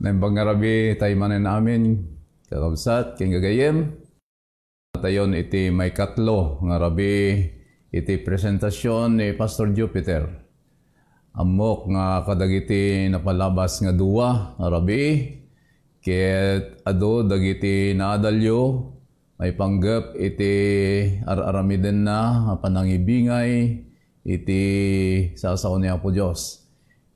Naimbang nga rabi tayo manin amin, kakabsat, king gagayem. Tayon iti may katlo nga rabi iti presentasyon ni Pastor Jupiter. Amok nga kadagiti napalabas nga duwa nga rabi, ket ado dagiti naadalyo, may panggap iti ar-aramiden na panangibingay iti sasaon niya po Diyos.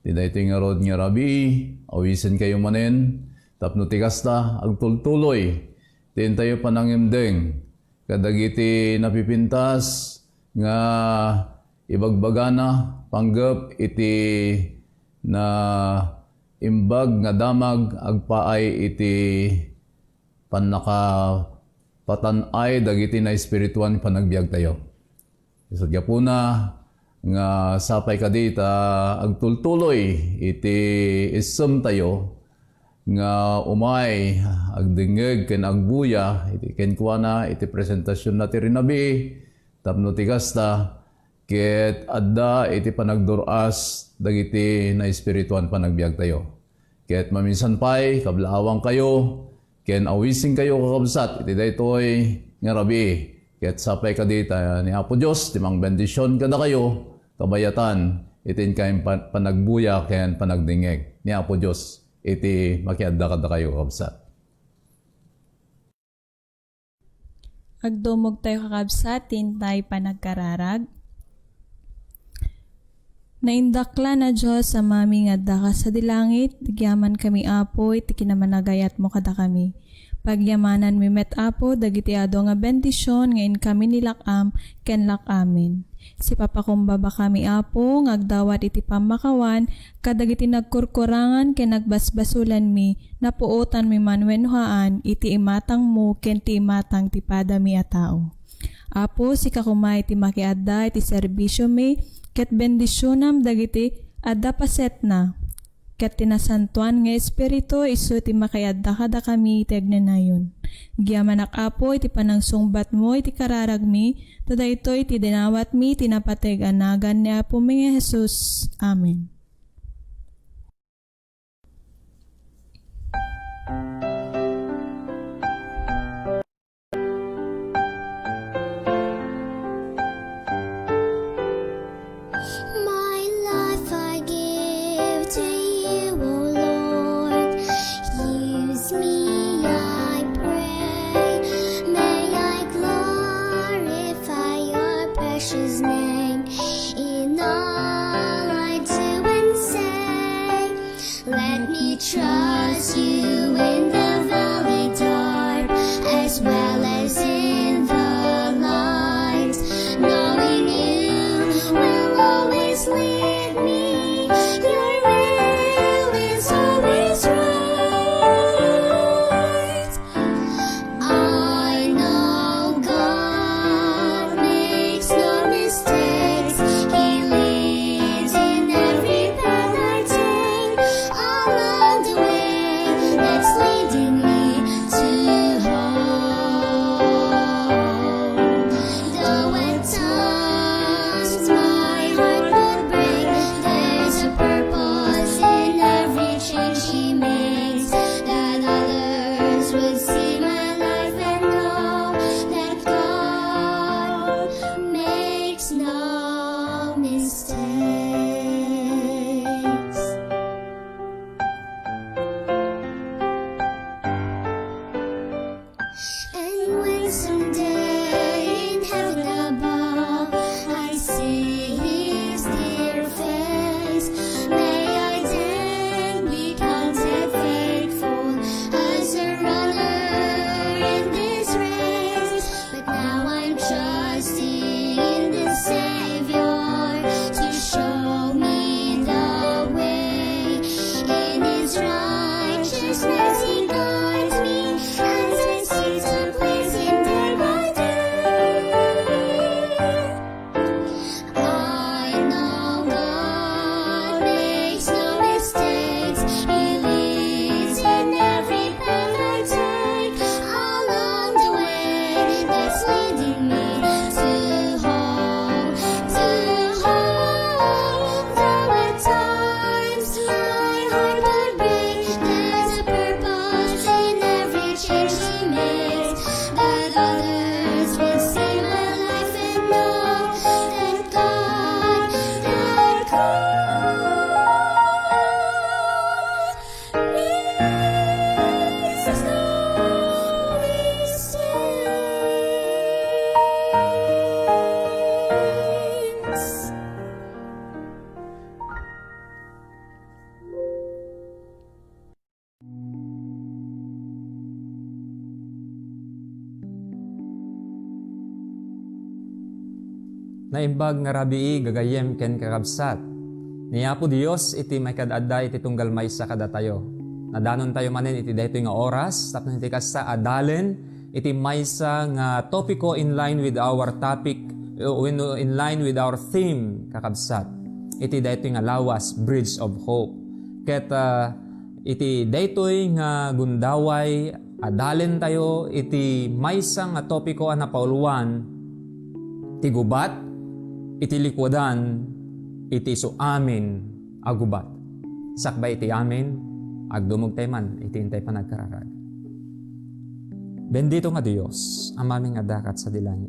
Tida ito nga rod nga rabi, awisin kayo manen, tapno tikasta, agtultuloy, tin tayo panangimdeng, kadagiti napipintas, nga ibagbagana, panggap iti na imbag nga damag, agpaay iti panaka patanay, dagiti na espirituan panagbiag tayo. Isadya po na, nga sapay ka dita agtultuloy iti isem tayo nga umay agdingeg ken agbuya iti kenkwana iti presentasyon na ti rinabi tapno ti kasta ket adda iti panagduras dagiti na espirituan panagbiag tayo ket maminsan pay kablaawang kayo ken awising kayo kakabsat iti daytoy nga rabi ket sapay ka dita ni Apo Dios timang bendisyon kada kayo kabayatan, itin kayong panagbuya, kayan panagdingeg. Ni Apo Diyos, iti makiadda kada kayo kabsat. Agdumog tayo kakabsat, tintay panagkararag. Naindakla na Diyos sa mami nga adda ka sa dilangit, digyaman kami Apo, iti kinamanagayat mo kada kami. Pagyamanan mi met Apo, dagiti ado nga bendisyon, ngayon kami nilakam, ken lakamin. Si papakumbaba kami Apo, ngagdawat iti pamakawan, kadagiti nagkurkurangan ken nagbasbasulan mi, napuotan mi manwenhaan, iti imatang mo ken ti imatang ti padami a tao. Apo, si kakumay iti makiadda iti serbisyo mi, ket bendisyonam dagiti adda paset na. Ket tinasantuan nga espiritu isu ti makiadda kada kami iti agnanayon. Giyamanak Apo iti panangsungbat mo iti kararag mi, tada ito iti dinawat mi tinapateg anagan ni Apo mi Jesus. Amen. no mistakes. And when someday in heaven above I see His dear face, may I then be counted faithful as a runner in this race. But now I'm trusting in the Savior to show me the way. In His righteousness He guides me, and sets me to please Him day by day. I know God makes no mistakes. He leads in every path I take. Along the way that's leading me to home, to home. Though at times my heart would break, there's a purpose in every change He makes. That others will see my life and know that God makes no mistakes. Naimbag nga rabii gagayem ken kakabsat. Niya po Dios iti may kadada iti tunggal may sa kada tayo. Nadanon tayo manen iti daytoy nga oras tapno iti kasta adalen iti maysa nga topiko in line with our topic, in line with our theme kakabsat. Iti daytoy nga lawas, Bridge of Hope. Ket iti daytoy nga gundaway adalen tayo iti maysa nga topiko a napauluan ti gubat iti likwadan iti so amin agubat. Sakbay iti amin agdumog tayo man iti intay pa nagkararag. Bendito nga Dios ang maming adakat sa dilangit.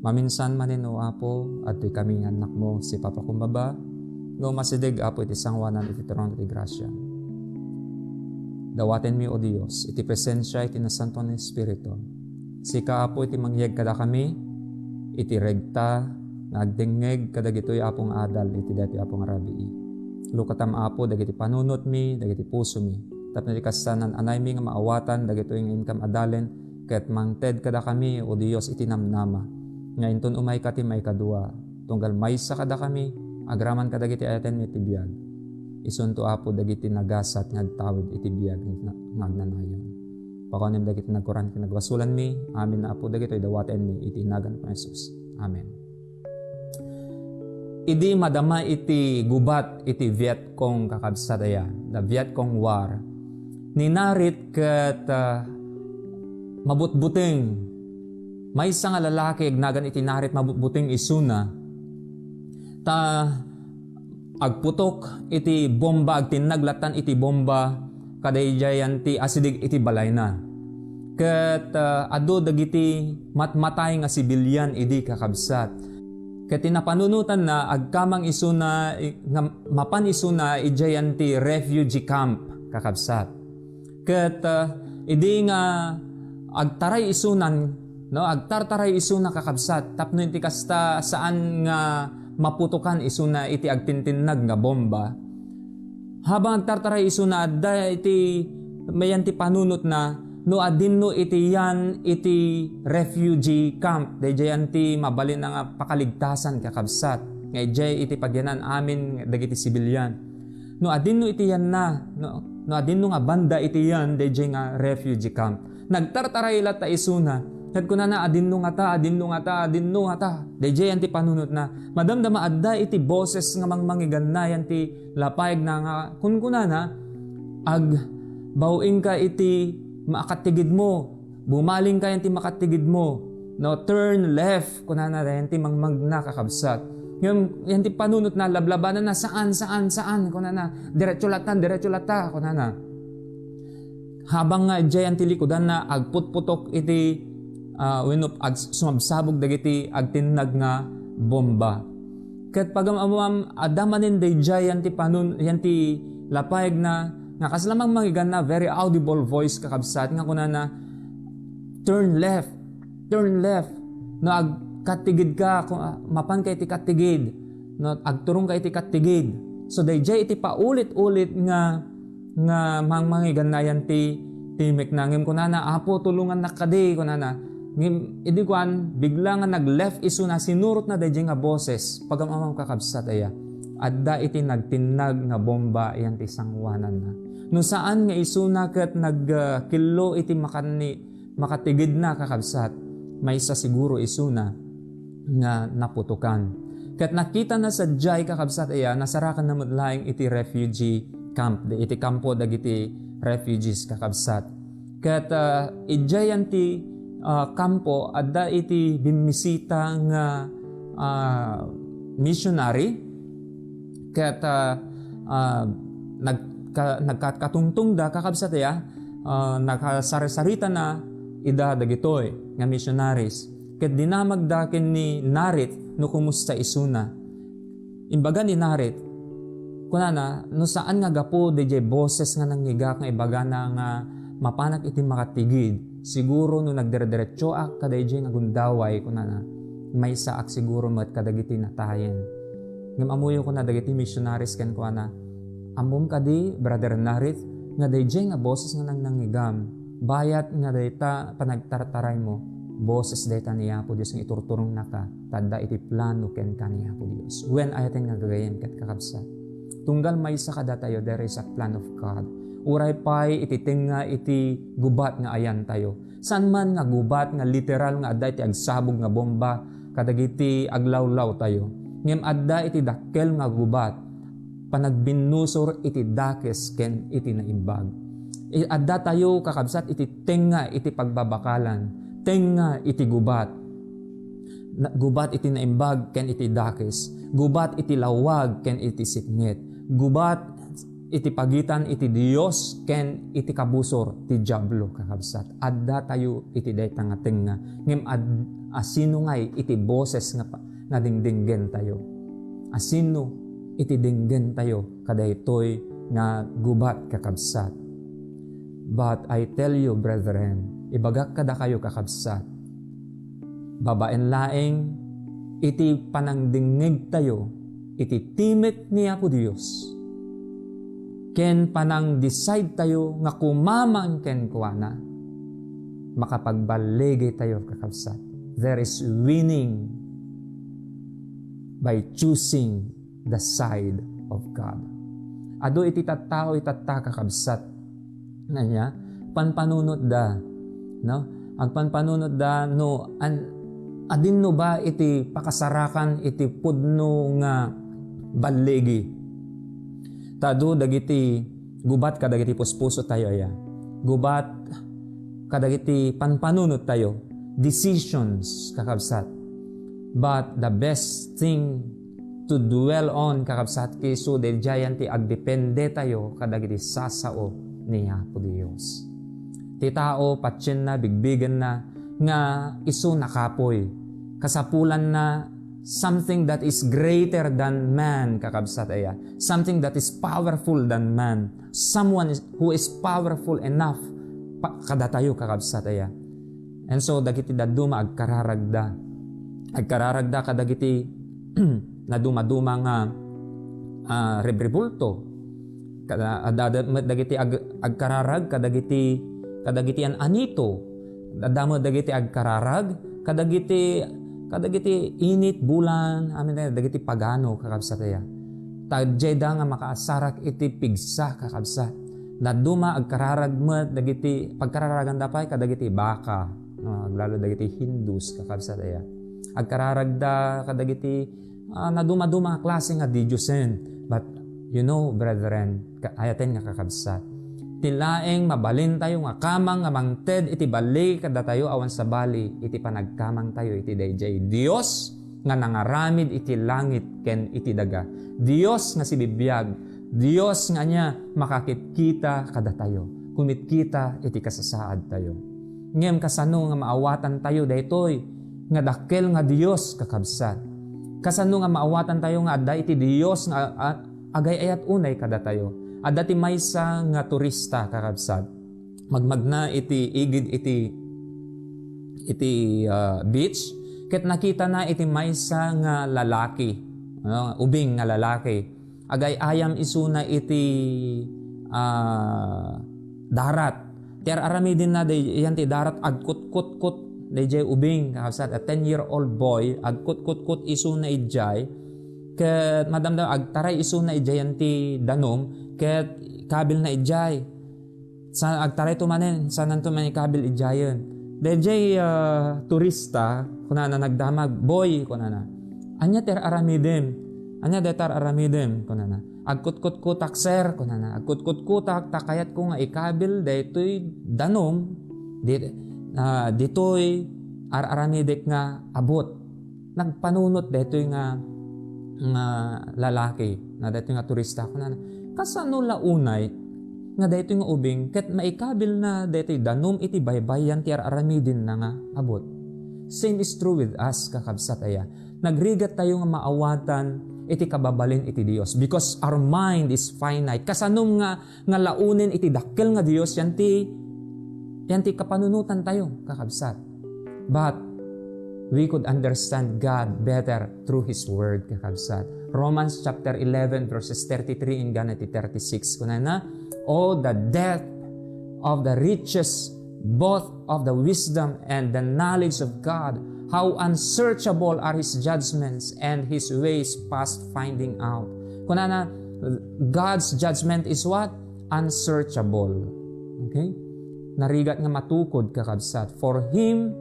Maminsan manin o Apo at ito'y kami nga anak mo si Papa Kumbaba no masidig Apo iti sangwanan iti trono iti grasya. Dawaten mi o Dios iti presensya iti nasanto ni Espiritu. Sika Apo iti mangyeg kada kami iti regta nagdengeg kadagitoy apong adal iti dati apong rabii. Lukatam Apo dagiti panunot mi dagiti puso mi. Tapno iti kasanan anay mi nga maawatan dagitoy nga income adalen ket mangted kada kami o Dios iti namnama. Nga inton umay kati may kadua tunggal maysa kada kami agraman kadagiti ayaten mi iti biag. Isunto Apo dagiti nagasat nga tawid iti biag ngagnanayon. Pakuanem dagiti nagkuran iti nagwasulan mi. Amin na Apo dagitoy dawaten mi iti inagan ko Jesus. Amen. Idi madama iti gubat iti Viet Cong kakabsadaya, the Viet Cong War. Ninarit ket mabutbuting may nga lalaki agnagan iti narit mabutbuting isuna ta agputok iti bomba agtinaglatan iti bomba kadayjayan ti asidig iti balay na. Ket adu dagiti matmatay nga sibilyan idi kakabsat. Ket tinapanunutan na agkamang isuna nga mapan isuna ijayan ti refugee camp kakabsat. Ket idi nga agtaray isunan no agtartaray isuna kakabsat tapno iti kasta saan nga maputukan isuna iti agtintinag nga bomba. Habang agtartaray isuna adda iti mayan ti panunot na no adinno iti yan iti refugee camp dayjayan ti mabalin nga pakaligtasan kakabsat nga ijay iti pagyanan amin dagiti sibilyan no adinno iti yan na no adinno nga banda iti yan dayjay nga refugee camp nagtartaray lat ta isuna ket kunana adinno nga ta dayjay ti panunot na madamdama adda iti boses nga mangmangigan yan ti lapayag na nga kun kunana ag bawing ka iti makatigid mo, bumaling ka yan ti makatigid mo, no, turn left, kunana yan ti mangmagna kakabsat. Yan ti panunot na lablabanan na saan, kunana, diretso lata, kunana. Habang nga dyan ti likudan na agputputok iti, sumabsabog dagiti agtinag nga bomba. Ket pagamamam adamanin dayjay yan ti panun yan ti lapayag na nga kaslamang mangigan na very audible voice kakabsat nga kunana turn left no agkatigid ka mapan kay ti katigid no agturong kay ti katigid. So dayjay iti paulit-ulit nga mangigan na yan ti meknangim kunana apo tulungan nakadi kunana ngim idi kuan bigla nga nag-left isu na sinurot na dayjay nga boses pagamamam kakabsat aya adda iti nagtinag nga bomba yan ti sangwanan na no saan nga isu na ket nagkillo iti makatigid na kakabsat may isa siguro isu na nga naputukan ket nakita na sa jay kakabsat aya nasarakan na mudlaing iti refugee camp iti kampo dagiti refugees kakabsat ket ijay yan ti kampo adda iti bimisita nga missionary ket nagkatungtung da kakabsat ya nakasarisarita na ida dagitoy nga missionaries ket dinamag da ken ni Narit no kumusta isuna imbaga ni Narit kunana no saan nga gapo DJ boses nga nangiga nga ibaga na nga mapanak iti makatigid siguro no nagdire-diretso kadayjay nga gundaway kunana may saak siguro met kadagiti natayen ngem amuyo ko na dagiti missionaries ken kuana amom kadi brother Narit nga dayjay nga boses nga nangigam bayat nga dayta panagtartaray mo boses dayta ni Apo Dios nga iturturong naka tadda iti plano ken kaniya Apo Dios when ayaten nga gagayen ket kakabsat tunggal maysa kada tayo there is a plan of God uray pay iti tenga iti gubat nga ayan tayo. San man nga gubat nga literal nga adda iti agsabog nga bomba kadagiti aglawlaw tayo. Ngem adda iti dakkel nga gubat panagbinusor iti dakes ken iti naimbag. Adda tayo kakabsat iti tenga iti pagbabakalan, tenga iti gubat. Gubat iti naimbag ken iti dakes, gubat iti lawag ken iti sitngit, gubat iti pagitan iti Dios ken iti kabusor ti diablo kakabsat adda tayo iti dayta nga tenga ngem asino ngay iti boses nga dingdinggen tayo asino iti dinggen tayo kadaytoy nga gubat kakabsat but I tell you brethren ibagak kada kayo kakabsat babaen laeng iti panangdingeg tayo iti timek ni Apo Dios ken panang decide tayo nga kumamang ken kuana makapagbalege tayo kakabsat there is winning by choosing the side of God ado iti tattao itatta kakabsat na niya panpanunot da no agpanpanunot da no adin no ba iti pakasarakan iti pudno nga balegi tado dagiti gubat kadagiti puspuso tayo aya. Gubat kadagiti panpanunot tayo. Decisions kakabsat. But the best thing to dwell on kakabsat kiso del giant ti agdepende tayo kadagiti sasao ni Apo Dios. Ti tao patsin na bigbigan na nga iso nakapoy. Kasapulan na something that is greater than man kakabsat aya something that is powerful than man someone who is powerful enough kada tayo kakabsat aya and so dagiti daduma agkararagda kadagiti na dumaduma nga rebribulto dagiti agkararag kadagiti an anito dadamo dagiti agkararag kadagiti init bulan amin dagiti pagano kakabsat aya tadjeda nga makaasarak iti pigsa kakabsat naduma agkararag met dagiti pagkararagan dapay kadagiti baka lalo dagiti Hindus kakabsat aya agkararag da kadagiti naduma-duma klase nga diyosen but you know brethren ayaten nga kakabsat tilaeng mabalin tayo nga kamang nga mangted iti bali kada tayo awan sa bali iti panagkamang tayo iti dayjay Dios nga nangaramid iti langit ken iti daga Dios nga sibibiyag Dios nga nya makakitkita kada tayo kumitkita iti kasasaad tayo ngem kasano nga maawatan tayo daytoy nga dakkel nga Dios kakabsat Kasano nga maawatan tayo nga adda iti Dios nga agay ayat unay kada tayo. Adda ti maysa nga turista kakabsat. Magmagna iti igid iti beach ket nakita na iti maysa nga lalaki, ubing nga lalaki. Agay ayam isuna iti darat. Tiar aramidin na yan ti darat agkut-kut-kut dayjay ubing kakabsat. A 10-year-old boy agkut-kut-kut isuna ijay ket madamdam agtaray isuna ijay yan ti danom ket kabil na ijay. Sa agtaray tumanen sanan tumanen kabil ijayen. Dayjay turista kunana nagdamag boy kunana. Anya ter aramidin. Anya detar aramidin kunana. Agkut-kut-kutak sir kunana. Agkut-kut-kutak takayat ko nga ikabil daytoy danom ditoy aramidek nga abot. Nagpanunot daytoy nga lalaki na daytoy nga turista kunana. Kasano launay nga daytoy nga ubing ket maikabil na daytoy danom iti baybayan ti aramidin na nga abot. Same is true with us kakabsat aya. Nagrigat tayo nga maawatan iti kababalin iti Dios because our mind is finite. Kasanom nga launin iti dakkel nga Dios yan ti kapanunutan tayo kakabsat. But we could understand God better through His Word kakabsat. Romans chapter 11 verses 33 in ganiti 36 kunana, oh, the depth of the riches, both of the wisdom and the knowledge of God. How unsearchable are His judgments and His ways past finding out. Kunana, God's judgment is what? Unsearchable. Okay? Narigat nga matukod kakabsat. For Him,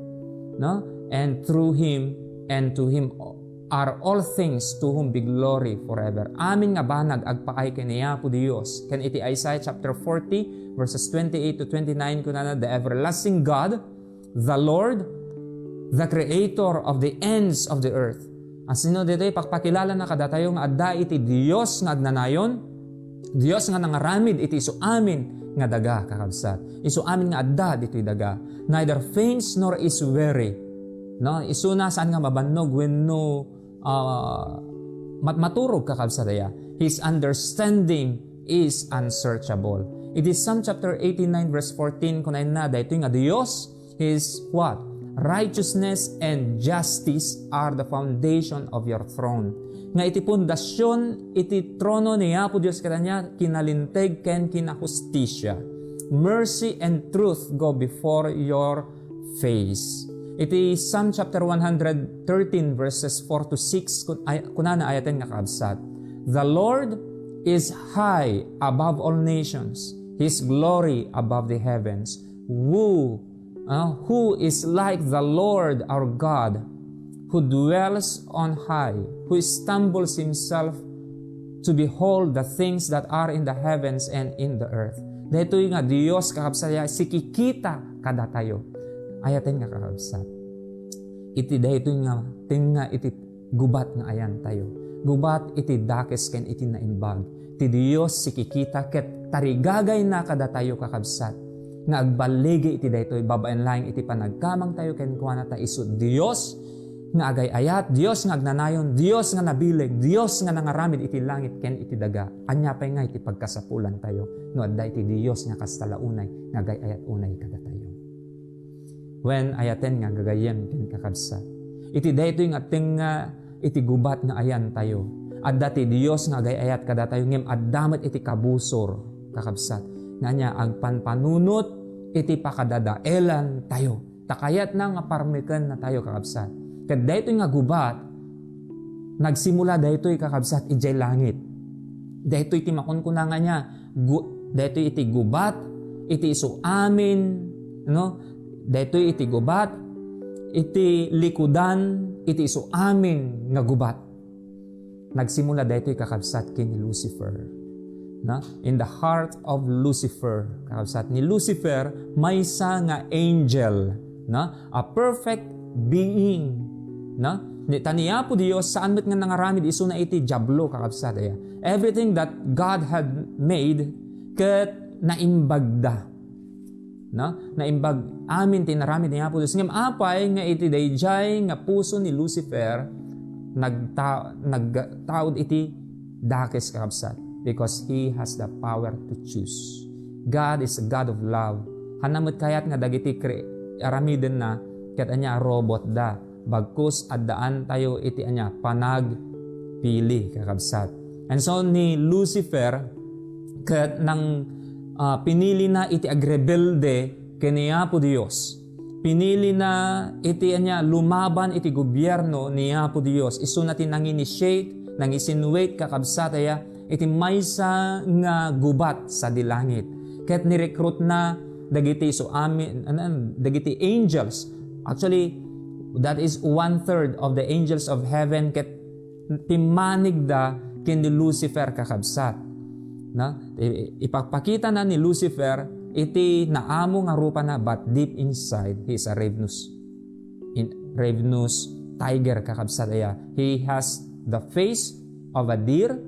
no? And through Him, and to Him are all things, to whom be glory forever. Amin nga banag agpaay kaniya po Dios. Kan iti Isaiah chapter 40 verses 28 to 29 kunana, the everlasting God, the Lord, the Creator of the ends of the earth. Asino dito ipakpakilala na kada tayo nga adda iti Dios nga agnanayon, Dios nga nangaramid iti isu amin nga daga kakabsat. Isu amin nga adda dito'y daga. Neither faints nor is weary. No, isu na saan nga mabannog wenno maturog kakabsat aya. His understanding is unsearchable. It is Psalm chapter 89 verse 14 kunain na daytoy nga Dios is what? Righteousness and justice are the foundation of your throne. Nga iti pundasyon iti trono niya po Dios kadanya kinalinteg ken kinahustisya. Mercy and truth go before your face. Iti Psalm chapter 113 verses 4 to 6 kunana ayaten nga kaabsat. The Lord is high above all nations, His glory above the heavens. Who is like the Lord our God, who dwells on high, who stumbles Himself to behold the things that are in the heavens and in the earth. Dito'y nga Dios kakabsat sikikita kada tayo. Ayaten nga kakabsat. Iti daytoy nga tinga iti gubat nga ayan tayo. Gubat iti dakes ken iti naimbag. Ti Dios sikikita ket tarigagay na kada tayo kakabsat. Nga agbaligi iti daytoy babaen laing iti panagkamang tayo ken kuana ta isu Dios nga agay-ayat, Dios nga agnanayon, Dios nga nabileg, Dios nga nangaramid iti langit ken iti daga. Anya pay nga iti pagkasapulan tayo. No adda iti Dios nga kastalaunay nga agay-ayat unay kada tayo. When ayaten nga gagayem ken kakabsat. Iti daytoy nga tinga iti gubat nga ayan tayo. Adda ti Dios nga agay-ayat kada tayo ngem addamet iti kabusor kakabsat. Nganya agpanpanunot iti pakadadaelan tayo. Takayat na nga parmeken na tayo kakabsat. Ket daytoy nga gubat nagsimula daytoy kakabsat ijay langit. Daytoy ti makunkunanga niya. Daytoy iti gubat, iti isu amin, no? Daytoy iti gubat, iti likudan, iti isu amin nga gubat. Nagsimula daytoy kakabsat ken ni Lucifer. Na? In the heart of Lucifer, kakabsat ni Lucifer maysa nga angel, na? A perfect being, na? Taniya po Dios saan met nga nangaramid isu na iti diablo kakabsat aya. Everything that God had made ket naimbagda. Na? Naimbag amin tinaramid niya po Dios. Ngem apay nga iti dayjay nga puso ni Lucifer nagtaod iti dakes kakabsat because He has the power to choose. God is a God of love. Hanamot kayat nga dagiti aramiden na ket anya robot da bagkus addaan tayo iti anya panagpili kakabsat. And so ni Lucifer ket nang pinili na iti agrebelde kaniya po Dios. Pinili na iti anya lumaban iti gobyerno niya po Dios. Isu natin nang initiate, nang isinwait kakabsat aya iti maysa nga gubat sa dilangit. Ket ni-recruit na dagiti dagiti angels. Actually, that is 1/3 of the angels of heaven ket timanig da ken ni Lucifer kakabsat. Na ipapakita na ni Lucifer iti naamo nga rupa na, but deep inside he is a ravenous tiger kakabsat aya. He has the face of a deer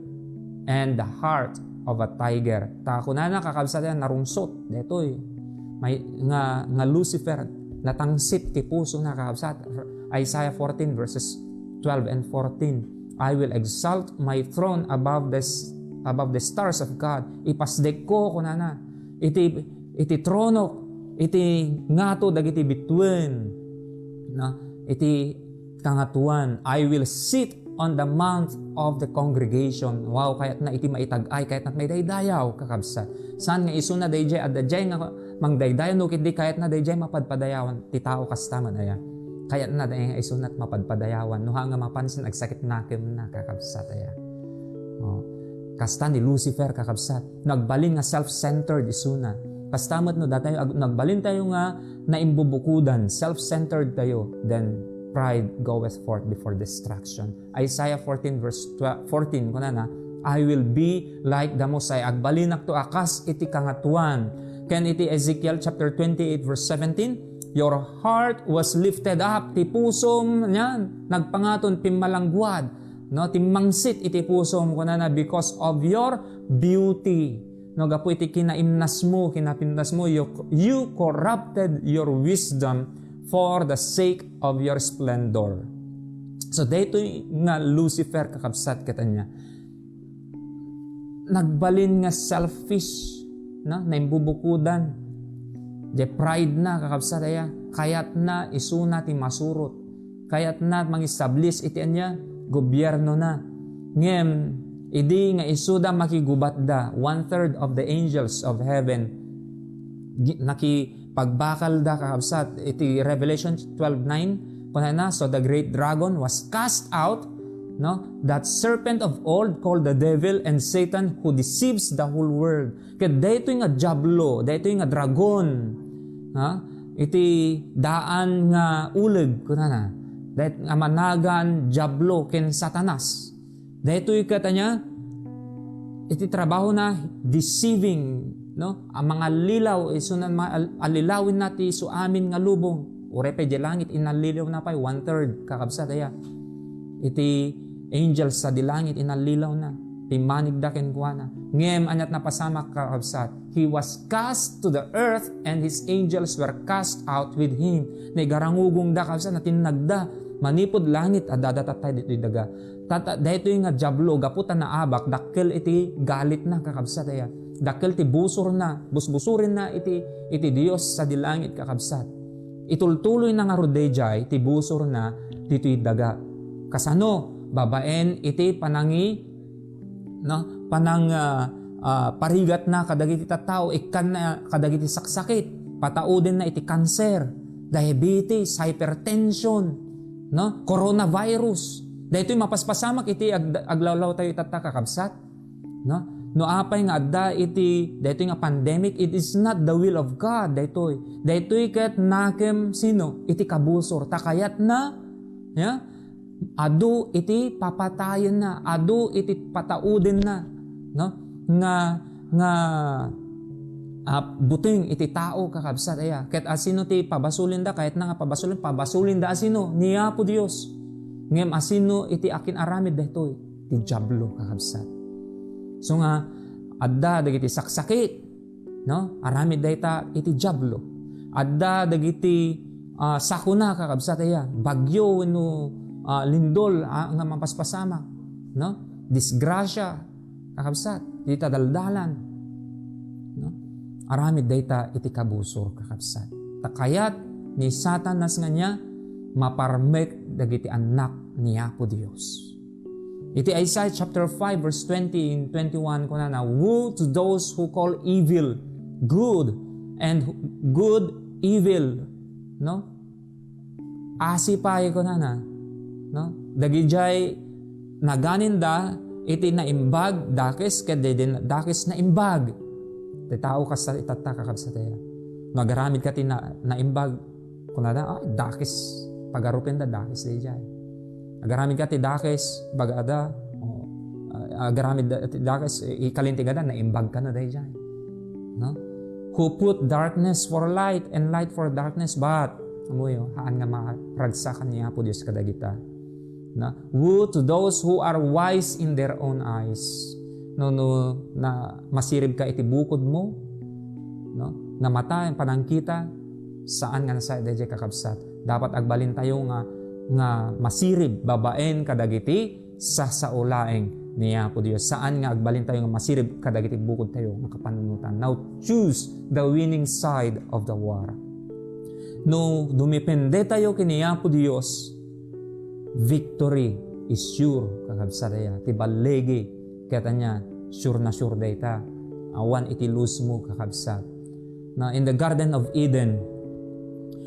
and the heart of a tiger. Ta kunana kakabsat aya narungsot detoy. May nga Lucifer natangsit ti puso na kakabsat. Isaiah 14 verses 12 and 14. I will exalt my throne above the stars of God. Ipasdek ko kunana iti trono iti ngato dagiti bituin na iti kangatuan. I will sit on the mount of the congregation. Wow, kayat na iti maitag-ay, kayat na may daydayaw kakabsat. Saan nga iso na dayjay at dayjay nga mangdaydayaw no kiti kayat na dayjay mapadpadayawan ti tao kastaman aya. Kayat na dayjay nga iso na't mapadpadayawan no nga mapansin agsakit nakem na kakabsat aya. Kasta ni Lucifer kakabsat. Nagbalin nga self-centered isuna. Kastamot no datayo nagbalin tayo nga naimbubukudan, self-centered tayo, then pride goeth forth before destruction. Isaiah 14 verse 14 kunana, I will be like the Mosai. Agbalinak to akas iti kangatuan. Ken iti Ezekiel chapter 28 verse 17, your heart was lifted up, ti pusom niyan nagpangaton pimmalangguad. No, timmangsit iti pusom kunana because of your beauty. No, gapo iti kinapintas mo, you corrupted your wisdom for the sake of your splendor. So dito nga Lucifer kakabsat katanya. Nagbalin nga selfish, no, na imbubukudan. De pride na kakabsat aya, kayat na isuna ti masurot. Kayat na mang-establish iti anya gobyerno na. Ngem, idi nga isuda makigubat da, 1/3 of the angels of heaven pagbakal da kakabsat. Iti Revelation 12:9 kunana, so the great dragon was cast out, no, that serpent of old called the devil and Satan who deceives the whole world. Ket daytoy nga diablo, daytoy nga dragon, ha, iti daan nga uleg kunana, dayt nga managan diablo ken Satanas. Daytoy katanya iti trabaho na deceiving, no, ang mga lilaw isunan alilawin nati so amin nga lubong ure pa di langit inalilaw na pay 1/3 kakabsat aya. Iti angels sa dilangit inalilaw na timanig da ken kuana. Ngem anyat napasamak kakabsat, he was cast to the earth and his angels were cast out with him. Garangugong da kakabsat na tinagda manipod langit at dadatatay dito daga. Dahito yung nga diablo, gaputan na abak, dakkel iti galit na kakabsat aya. Dakkel ti busur na, busbusurin na iti Dios sa dilangit kakabsat. Itultuloy na nga rodejay, ti busur na dito daga. Kasano, babaen iti panangi, no, parigat na kadagiti tattao, ikan na kadagiti saksakit, patauden na iti cancer, diabetes, hypertension, no, coronavirus. Dahito yung mapaspasamak iti aglawlaw tayo kakabsat. No apay nga adda iti dahito nga pandemic, it is not the will of God. Dahito ket nakem sino iti kabusor takayat na, ya, adu iti papatayen na, adu iti patauden na, no, nga buting iti tao kakabsat aya. Ket asino ti pabasulin da, kahit na nga pabasulin da asino niya po Dios. Ngem asino iti akin aramid dahitoy ti diablo kakabsat. So nga adda dagiti saksakit, no, aramid dayta iti diablo. Adda dagiti sakuna kakabsat aya, bagyo wenno lindol nga mapaspasamak, no? Disgrasya, kakabsat, iti daldalan, no? Aramid dayta iti kabusor, kakabsat. Takayat ni Satanas nga niya maparmek dagiti anak ni Apo Dios. Iti Isaiah chapter 5 verse 20 and 21 kunana, woe to those who call evil good and good evil, no? Asipay kunana, no? Dagijay naganinda iti naimbag dakes ket dakes na imbag. Ti tao kas itata kakabsataya. Nagaramid ka ti naimbag kunana, dakes pagarupin da dakes dijay. Agaramid ka ti dakes bagada, agaramid ti dakes ikalintigada na imbag ka na dayjay. No? Who put darkness for light and light for darkness, but amoy haan nga maragsakan niya po Dios kadagita. Na woe to those who are wise in their own eyes. No na masirib ka iti bukod mo, no? Na mata ang panangkita saan nga nasa dayjay kakabsat. Dapat agbalin tayo nga masirib babaen kadagiti sa saulaeng niya po Dios. Saan nga agbalin tayo nga masirib kadagiti bukod tayo makapanunutan. Now choose the winning side of the war. No dumipende tayo kiniya po Dios, victory is sure kakabsataya. Tibalegi kaya niya sure na sure data. Awan iti lose mo kakabsat. Na in the Garden of Eden,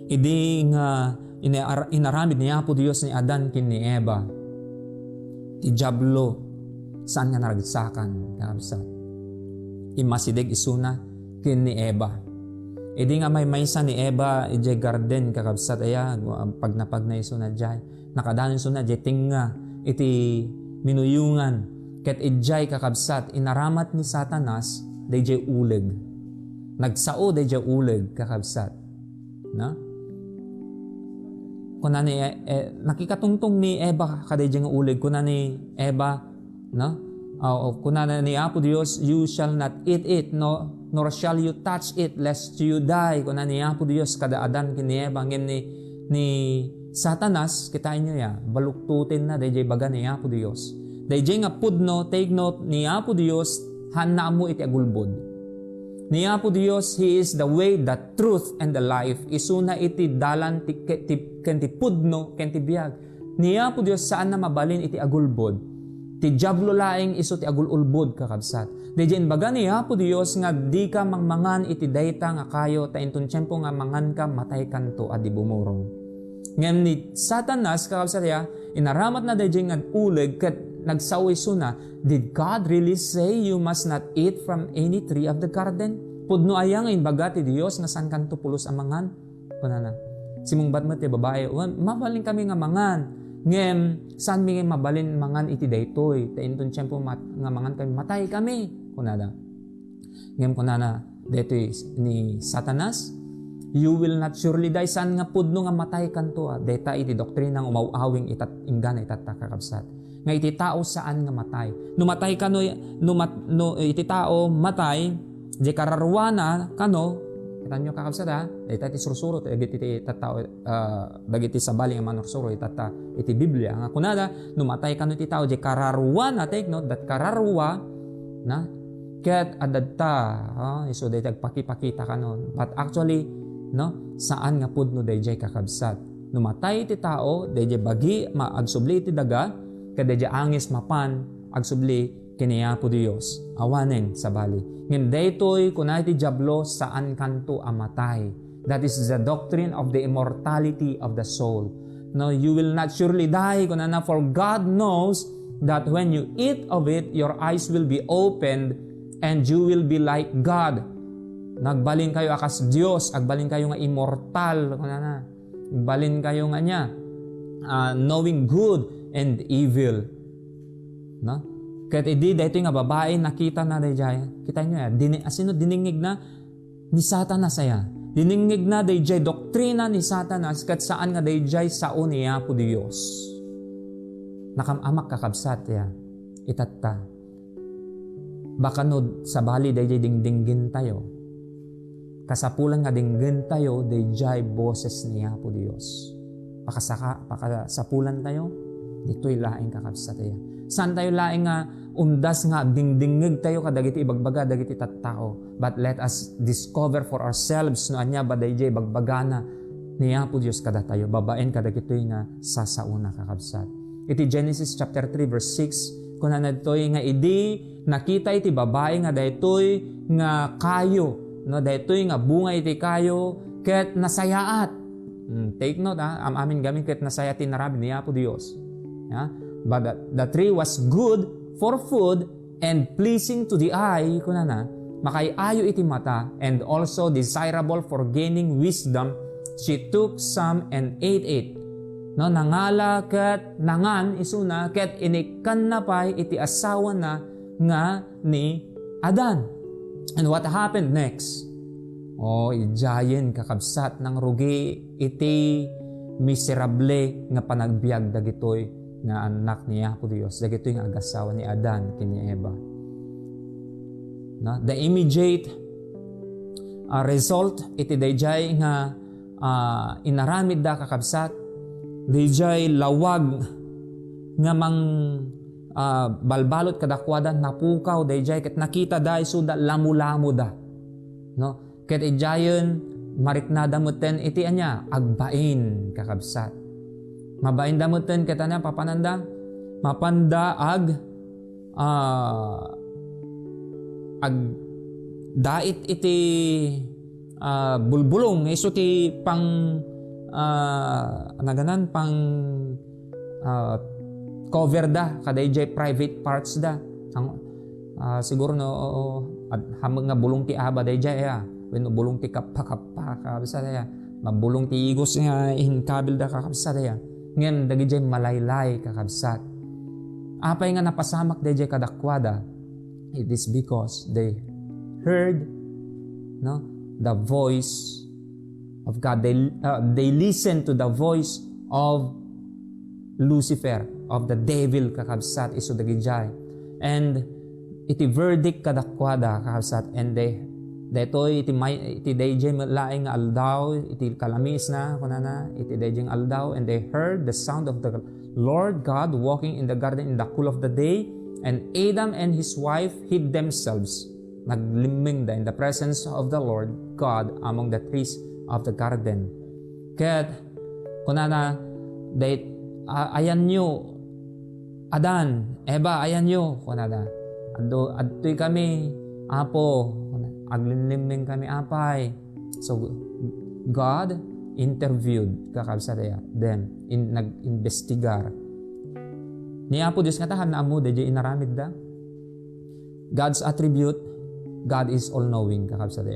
idi nga inaramid niya po Dios ni Adan kin ni Eva. Ti Diablo saan nga naragsakan kakabsat. Imasideg isuna kin ni Eva. Idi nga may maysa ni Eva ije garden kakabsat aya pag na isuna jay. Nakadanon suna jay tinga iti minuyungan ket ijay kakabsat inaramat ni Satanas dayjay uleg. Nagsao dayjay uleg kakabsat. Na? Kuna ni nakikatungtong ni Eva kadayjay nga uleg kuna ni Eva, no? Kuna ni Apo Dios, you shall not eat it, no, nor shall you touch it lest you die. Kuna ni Apo Dios kada Adan ken ni Eva ngem ni Satanas kitain nyo ya baluktutin na dayjay baga ni Apo Dios. Dayjay nga pudno take note ni Apo Dios hanna mo iti agulbod. Ni Apo Dios, He is the way, the truth, and the life. Isuna iti dalan ken ti pudno ken ti biag. Ni Apo Dios saan na mabalin iti agulbod. Ti Diablo laeng iso ti agululbod kakabsat. Dayjay baga ni Apo Dios nga di ka mangmangan iti dayta nga kayo ta inton tiempo nga mangan ka matay kanto adi bumurong. Ngem ni Satanas kakabsat ya inaramat na dayjay nga uleg ket nagsawi suna, did God really say you must not eat from any tree of the garden? Pudno ayang baga ti Dios nga saan kanto pulos amangan? Kunana. Simong batmet ti babae, mabalin kami nga mangan. Ngem saan mi mabalin mangan iti daytoy? Ta inton tiempo nga mangan kami matay kami. Kunada. Ngem kunana daytoy ni Satanas, you will not surely die. Saan nga pudno nga matay kanto? Dayta iti doktrina ng umawawing inggan itat kakabsat. Nga iti tao saan nga matay. Numatay kano iti tao matay, di kararwana kano, kita nyo kakabsat ha, iti iti sursuro, iti tao, dagiti sabali nga manursuro, iti Biblia. Nga kunada, numatay kano iti tao, di kararwana, take note, that kararwa, na, ket adadta, iso di tagpakipakita kanon. But actually, no, saan nga pudno dayjay kakabsat. Numatay iti tao, dayjay bagi, maagsubli iti daga, kadayjay angis mapan agsubli kiniya po Dios awanen sa bali. Ngem daytoy kunay ti Diablo saan kanto amatay. That is the doctrine of the immortality of the soul. No, you will not surely die kunana, for God knows that when you eat of it your eyes will be opened and you will be like God. Nagbalin kayo akas Dios, agbalin kayo nga immortal kunana. Agbalin kayo nga niya knowing good and evil. No? Kahit idi dito nga babae nakita na dayjay. Kita nyo ya, asino diningig na ni Satanas aya. Diningig na dayjay doktrina ni Satanas kat saan nga dayjay sao niya po Dios. Nakamamak kakabsat ya. Itatta. Baka no sa bali dayjay dingdinggin tayo. Kasapulan nga dinggin tayo dayjay boses niya po Dios. Pakasapulan tayo Dito'y laing kakabsat aya. San tayo laing nga umdas nga dingdingig tayo kadagiti ibagbaga dagiti tattao. But let us discover for ourselves no anya baday jay bagbagana niya po Diyos kada tayo. Babaen kadagitoy nga sasauna kakabsat. Iti Genesis chapter 3 verse 6 kuna na ditoy nga idi nakita iti babae nga daytoy nga kayo no daytoy nga bunga iti kayo ket nasayaat. Take note am amin gamin ket nasayatin narabi niya po Diyos. Yeah? But the tree was good for food and pleasing to the eye, kunana, makay-ayo iti mata, and also desirable for gaining wisdom. She took some and ate it. No, nangala ket nangan isuna ket inikan na pay iti asawa na nga ni Adan. And what happened next? Ijayen kakabsat ng rugi iti miserable nga panagbiag dagitoy nga anak niya po Diyos. Dagitoy nga agasawa ni Adan kini Eva. No? The immediate result iti dayjay nga inaramid da kakabsat dayjay lawag nga mang balbalot kadakwada napukaw dayjay ket nakita da isu da lamu-lamu da. No? Ket ijayen mariknada muten iti anya agbain kakabsat. Mabain damutin kita na papananda mapanda ag dait iti bulbulong iso ti pang naganan pang cover da kaday jay private parts da siguro no hamag nga bulong ti aba day jay wenno bulong ti kappa kabisa da mabulong ti igos nga inkabil da kakabsa da ngayon, dagi jay malaylay kakabsat. Apay nga napasamak day jay kadakwada, it is because they heard the voice of God. They listened to the voice of Lucifer, of the devil kakabsat, iso dagi jay. And iti verdict kadakwada kakabsat, and daytoy iti dayjay laing aldaw iti kalamis na kunana iti dayjay aldaw, and they heard the sound of the Lord God walking in the garden in the cool of the day, and Adam and his wife hid themselves nagliming da in the presence of the Lord God among the trees of the garden. Ket kunana ayan nyo Adan, Eva, ayan nyo kunana adtoy kami apo aglinliming kami apay. So God interviewed kakabsat them nag-investigar ni Apo Diyos nga tahan na amo dadya inaramid da God's attribute. God is all-knowing kakabsat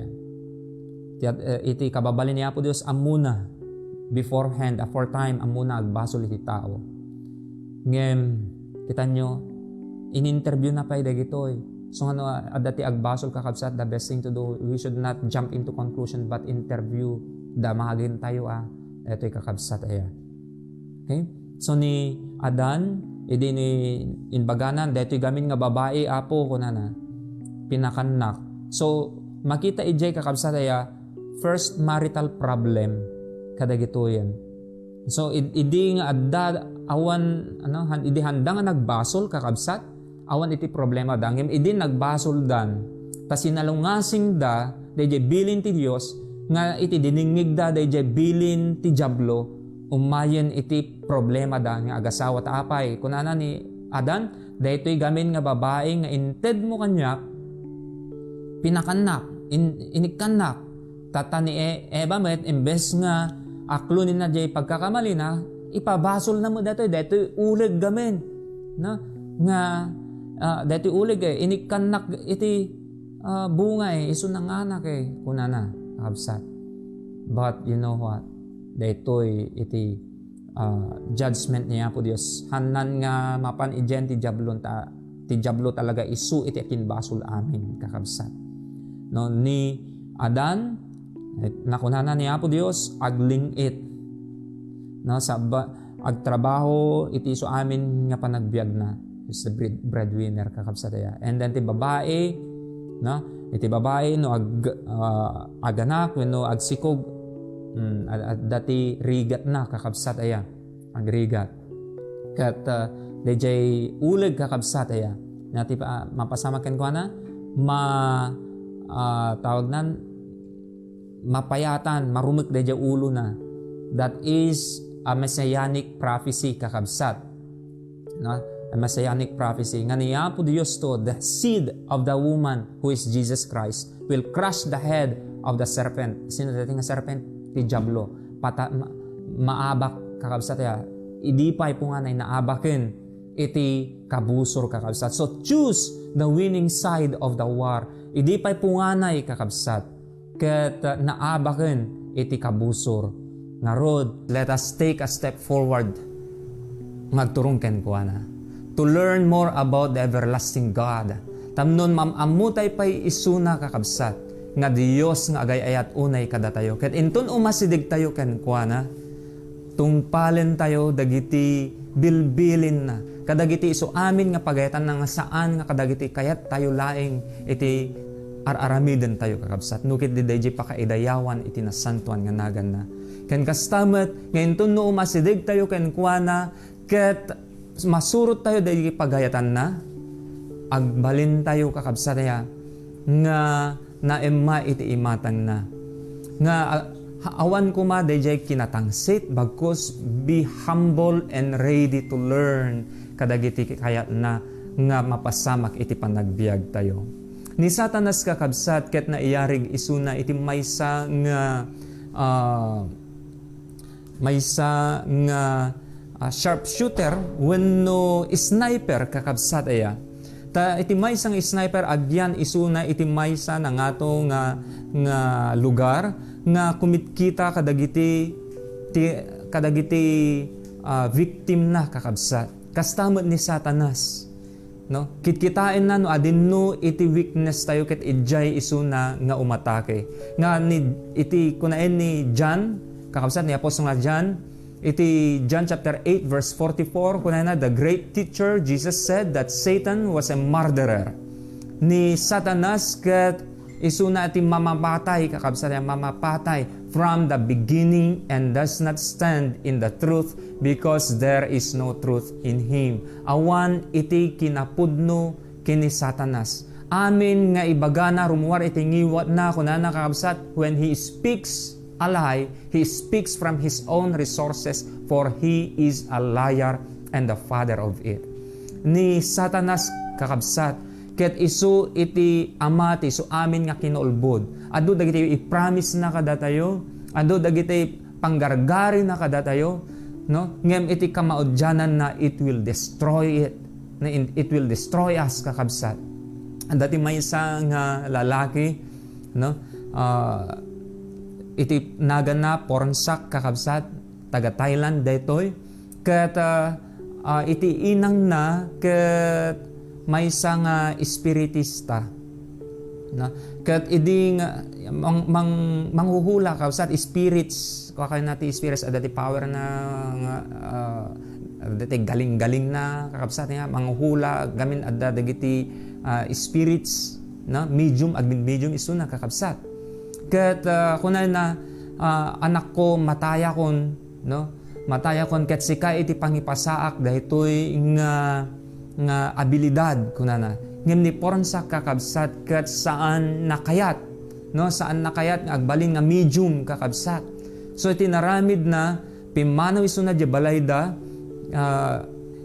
iti kababali ni Apo Diyos amuna beforehand aforetime amuna agbasol iti tao ngem kita nyo in-interview na pay dagitoy. So adati agbasol kakabsat, the best thing to do, we should not jump into conclusion but interview damagin tayo ito'y kakabsat aya. Okay? So ni Adan idi ni inbaganan daytoy gamin nga babae apo kunana pinakanak. So makita ijay kakabsat aya first marital problem kadagitoyen. So idi nga adda awan idi handa nga nagbasol kakabsat awan iti problema dangem idin nagbasol dan ta sinalungasing da dayjay bilin ti Dios nga iti diningig da dayjay bilin ti diablo umayen iti problema da nga agasawa ta apay kunana ni Adan daytoy gamin nga babae nga inted mo kanya pinakanak inikanak tata ni Eva met imbes nga aklunin na jay pagkakamali na ipabasol na mo daytoy uleg gamin na nga dati ulig inikanak iti bunga iso ng anak kunana kabsat. But you know what? Daytoy iti judgment niya po Dios. Hanan nga mapan ijen ti diablo talaga isu iti akinbasol amin kakabsat. No ni Adan nakunana niya po Dios aglingit. No agtrabaho iti isu amin nga panagbiag na. Is the breadwinner kakabsat aya. And then ti babae iti babae no aganak wenno agsikog dati rigat na kakabsat aya agrigat Kat dejay uleg kakabsat aya. Nati mapasamakan ko na tawag nan mapayatan, marumik dejay ulo na. That is a messianic prophecy kakabsat. No? A messianic prophecy. Nga niya po Diyos to, the seed of the woman who is Jesus Christ will crush the head of the serpent. Sino dating nga serpent? Ti Diablo. Maabak kakabsat ya. Idipay po nga na naabakin iti kabusor kakabsat. So choose the winning side of the war. Idipay po nga na kakabsat. Ket naabakin iti kabusor. Nga rod, let us take a step forward. Magturungken ko na. To learn more about the everlasting God. Tamnon mamamutay pa'y isuna kakabsat. Nga Diyos nga agay-ayat unay kada tayo. Ket inton umasidig tayo ken kuana. Tungpalen tayo dagiti bilbilin na. Kadagiti iso amin nga pagayatan nga saan nga kadagiti kayat tayo laing iti araramiden tayo kakabsat. Nukit di dayjay pakaidayawan iti nasantuan nga nagan na. Ken kastamet ngayon no umasidig tayo ken kuana ket masurot tayo dayjay pagayatan na. Agbalin tayo kakabsat ya nga naemma iti imatang na. Nga awan ko ma dayjay kinatangsit bagkus be humble and ready to learn kadagiti kayat na nga mapasamak iti panagbiag tayo. Ni Satanas kakabsat ket naiyarig isuna iti maysa nga sharpshooter wenno sniper kakabsat aya. Ta iti maysang sniper agyan isuna iti maysa na ngato nga lugar nga kumitkita kadagiti victim na kakabsat. Kastamot ni Satanas. No? Kitkitain na no adin no iti weakness tayo ket ijay isuna nga umatake. Nga iti kunaen ni John kakabsat ni Apostol nga John iti John chapter 8 verse 44 kunaen na the great teacher Jesus said that Satan was a murderer. Ni Satanas ket isuna iti mamapatay kakabsat niya mamapatay from the beginning and does not stand in the truth because there is no truth in him. Awan iti kinapudno kini Satanas. Amin nga ibagana rumuwar iti ngiwat na kunana kakabsat when he speaks a lie, he speaks from his own resources for he is a liar and the father of it. Ni Satanas kakabsat ket isu iti amati isu amin nga kinuulbod. Adu dagiti i-promise na kada tayo, adu dagiti panggargari na kada tayo, no? Ngem iti kamaudyanan na it will destroy it. Na it will destroy us kakabsat. Dati may isa nga lalaki, no? Iti nagana pornsak kakabsat taga Thailand daytoy ket iti inang na ket may isang espiritista na ket iding manghuhula kabsat spirits kakay nati spirits adati power na adati galing-galing na kakabsat niya manghuhula gamin adda dagiti spirits na medium isuna kakabsat ket kunay na anak ko mataya kon no mataya kon ket sika iti pangipasaak daytoy nga abilidad kunana ngem ni pornsak kakabsat ket saan nakayat no saan nakayat nga agbalin nga medium kakabsat so iti naramid na pimanaw isuna di balayda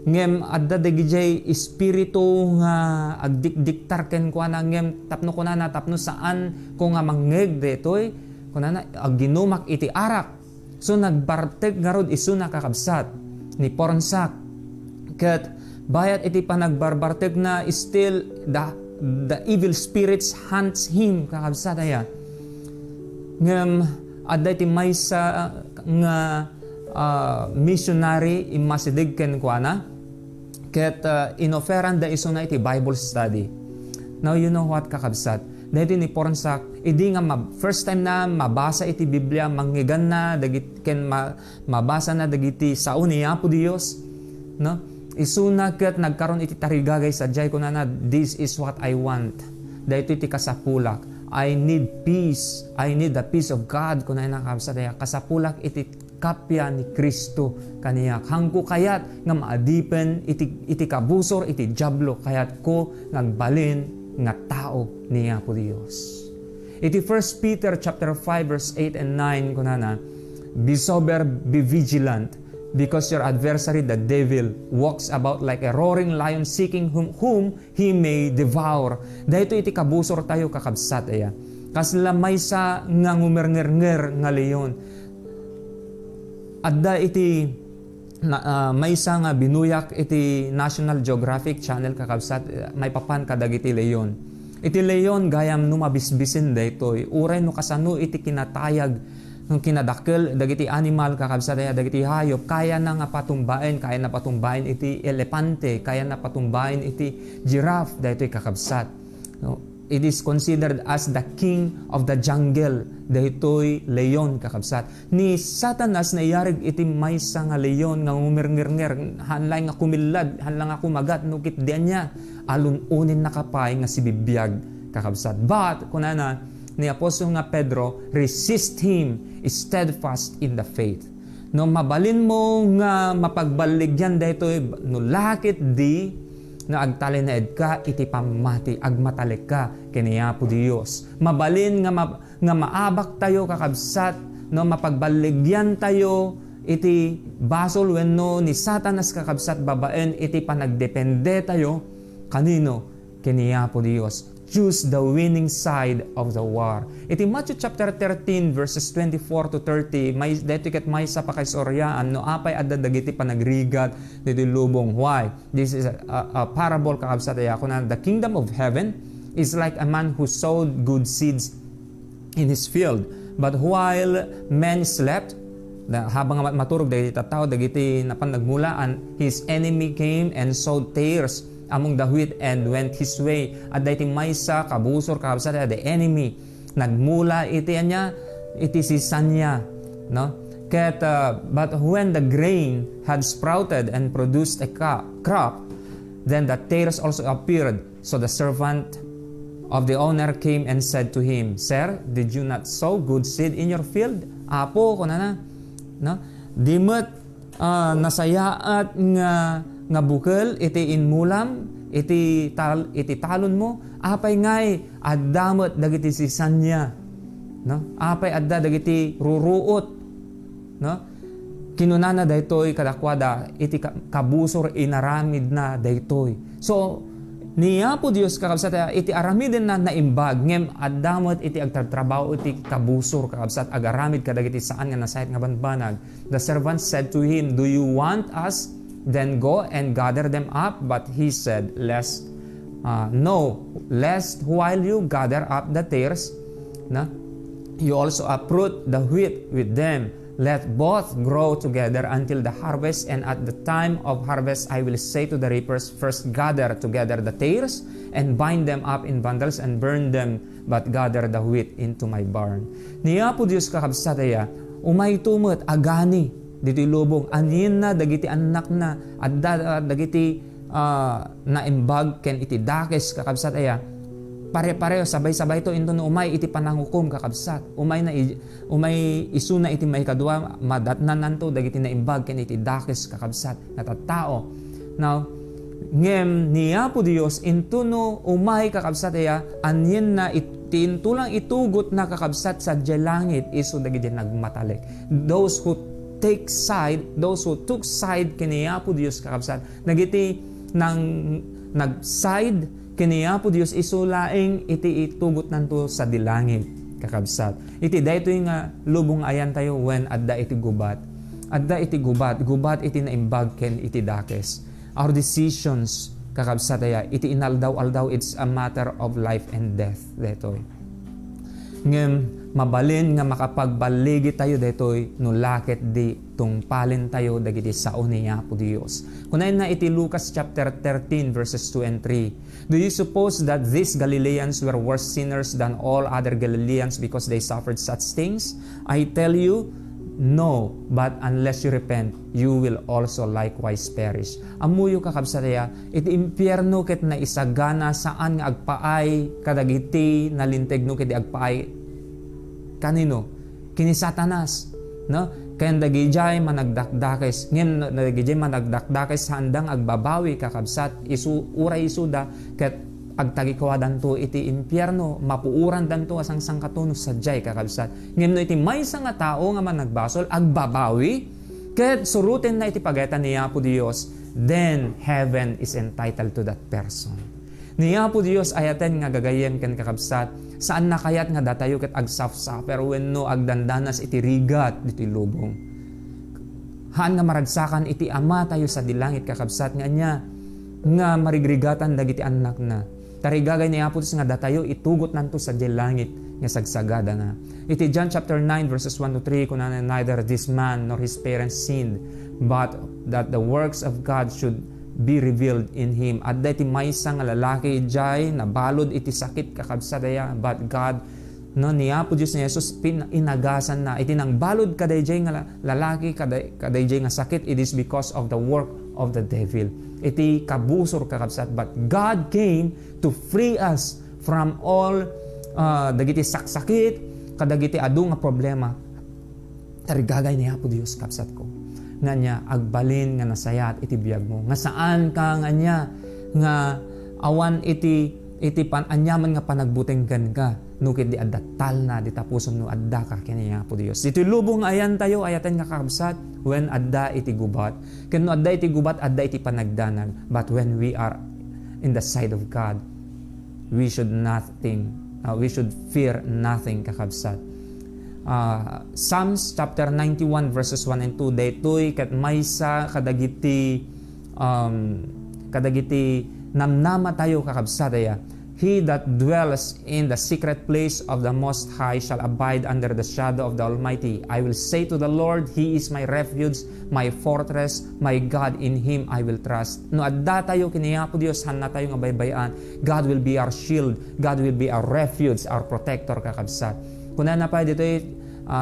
ngem adda dagiti espiritu nga agdikdiktar ken kuana ngem tapno kunana tapno saan ko nga mangeg detoy kunana agginumak iti arak so nagbartek nga rod isuna kakabsat ni pornsak ket bayat iti panagbarbartek na still the evil spirits hunts him kakabsat aya. Ngem adda iti maysa nga missionary imasidig ken kuana ket inoferan da isuna iti Bible study. Now you know what kakabsat. Dahiti ni pornsak idi nga first time na mabasa iti Biblia manggigan na dagiti ken mabasa na dagiti sao niya po Dios no isuna ket nagkaron iti tarigagay sadyay kunana this is what I want. Dahito iti kasapulak. I need peace. I need the peace of God kunana kakabsat aya. Kasapulak iti kapya ni Kristo kaniya. Hangko kayat nga maadipen iti kabusor iti diablo kayat ko nagbalin nga tao niya po Dios. Iti 1 Peter chapter 5 verse 8 and 9 kunana, be sober, be vigilant, because your adversary the devil walks about like a roaring lion seeking whom he may devour. Dahito iti kabusor tayo kakabsat aya. Kasla maysa nga ngumernger nga leon. Adda iti maysa nga binuyak iti National Geographic Channel kakabsat, may papan kadagiti leon. Iti leon gayam no mabisbisin daytoy. Uray no kasano iti kinatayag ng kinadakkel dagiti animal kakabsat aya dagiti hayop kaya na nga patumbain, kaya na patumbain iti elepante, kaya na patumbain iti giraffe daytoy kakabsat. No? It is considered as the king of the jungle daytoy leon kakabsat. Ni Satanas na iyarig iti maysa nga leon nga ngumirngirngir, hanlay nga kumilad, hanlang nga kumagat no kit diyan niya alununin nakapay nga si bibiyag kakabsat. But kunana ni Apostol nga Pedro, resist him steadfast in the faith. No mabalin mo nga mapagbaligyan daytoy no lakit di na agtalined ka iti pamati agmatalik ka kaniya po Dios. Mabalin nga maabak tayo kakabsat no mapagbaligyan tayo iti basol wenno ni Satanas kakabsat babaen iti panagdepende tayo kanino kaniya po Dios. Choose the winning side of the war. Iti Matthew chapter 13 verses 24 to 30, may dito ket may sa pakaisoryaan no apay adda dagiti panagrigat diti lubong. Why? This is a parable kakabsat aya kunan, the kingdom of heaven is like a man who sowed good seeds in his field. But while men slept, habang maturog dagiti tattao dagiti napan nagmulaan, his enemy came and sowed tares among the wheat and went his way. At dahiting maysa kabusor kakabsat the enemy nagmula iti anya iti si sanya, no? Ket but when the grain had sprouted and produced a crop, then the tares also appeared. So the servant of the owner came and said to him, Sir, did you not sow good seed in your field? Apo kunana, no? Dimot nasayaat nga bukel iti inmulam iti talon mo apay ngay addamot dagiti sisanya, no? Apay adda dagiti ruruot, no? Kinunana daytoy kadakwada iti kabusor inaramid na daytoy. So niya po Dios kakabsat iti aramiden na naimbag ngem addamot iti agtrabaho iti kabusor kakabsat agaramid kadagiti saan nga nasayat nga banbanag. The servant said to him, do you want us then go and gather them up? But he said, no, lest while you gather up the tares, you also uproot the wheat with them. Let both grow together until the harvest, and at the time of harvest I will say to the reapers, first gather together the tares and bind them up in bundles and burn them, but gather the wheat into my barn. Niya po Diyos kakabsataya, umay tumot agani dito lubong anin na dagiti anak na adda dagiti naimbag ken iti dakes kakabsat aya pare-pareho sabay-sabay to into no umay iti panangukom kakabsat umay isuna iti may kadua madatnan nanto dagiti naimbag ken iti dakes kakabsat natattao. Now ngem niya po Dios into no umay kakabsat aya anin na tintulang itugot na kakabsat sa langit iso dagiti nagmatalik. Those who took side kaniya po Dios kakabsat nagiti nang nag-side kaniya po Dios isulaing iti itugot nanto sa dilangit kakabsat. Iti daytoy nga lubong ayan tayo when adda iti gubat gubat iti naimbag ken iti dakes. Our decisions kakabsat aya iti inaldaw-aldaw, it's a matter of life and death daytoy. Ngem mabalin nga makapagbaligi tayo daytoy no laket di tungpalin tayo dagiti sao niya po Dios. Kunain na iti Lucas chapter 13 verses 2 and 3. Do you suppose that these Galileans were worse sinners than all other Galileans because they suffered such things? I tell you, no, but unless you repent, you will also likewise perish. Amuyo kakabsataya, iti impyerno ket na isagana saan nga agpaay kadagiti nalintegno ket agpaay kanino? Kini Satanas, no? Ken dagijay managdakdakes ngem dagijay managdakdakes handang agbabawi kakabsat uray isuda ket agtagikawadan to iti impyerno mapuuran danto asang sangkatuno sadyay kakabsat ngem no iti maysa nga tao nga managbasol agbabawi ket suruten na iti pagayatan ni Apo Dios, then heaven is entitled to that person. Ni Apo Dios ayaten nga gagayem ken kakabsat saan na kayat nga datayo ket agsafsafer wenno agdandanas iti rigat diti lubong. Haan nga maragsakan iti Ama tayo sa dilangit kakabsat nga nya nga marigrigatan dagiti anak na. Tarigagay ni Apo Dios nga datayo itugot nanto sa dilangit nga sagsagada na. Iti John chapter 9 verses 1 to 3 kunan neither this man nor his parents sinned but that the works of God should be revealed in him. At iti maysa nga lalaki jay nabalod iti sakit kakabsadaya but God no ni Apo Dios ni Jesus inagasan na iti nang balod kadayjay nga lalaki kadayjay nga sakit, it is because of the work of the devil. Iti kabusor kakabsat but God came to free us from all dagiti saksakit kadagiti adu nga problema. Tarigagay ni Apo Dios kapsat ko nga niya agbalin nga nasayat iti biyag mo nga saan ka nga niya nga awan iti anyaman nga panagbutenggan ka nukit di addatal na di tapusom no adda ka kaniya Apo Dios. Iti lubong ayan tayo ayaten nga kakabsat when adda iti gubat ken no adda iti gubat adda iti panagdanag but when we are in the side of God we should fear nothing kakabsat. Psalms chapter 91 verses 1 and 2 daytoy ket maysa kadagiti namnama tayo kakabsadaya. He that dwells in the secret place of the Most High shall abide under the shadow of the Almighty. I will say to the Lord, He is my refuge, my fortress, my God, in Him I will trust. No adda tayo kini Apo Dios hanna tayo nga baybayan. God will be our shield, God will be our refuge, our protector kakabsat. Kuna na pa dito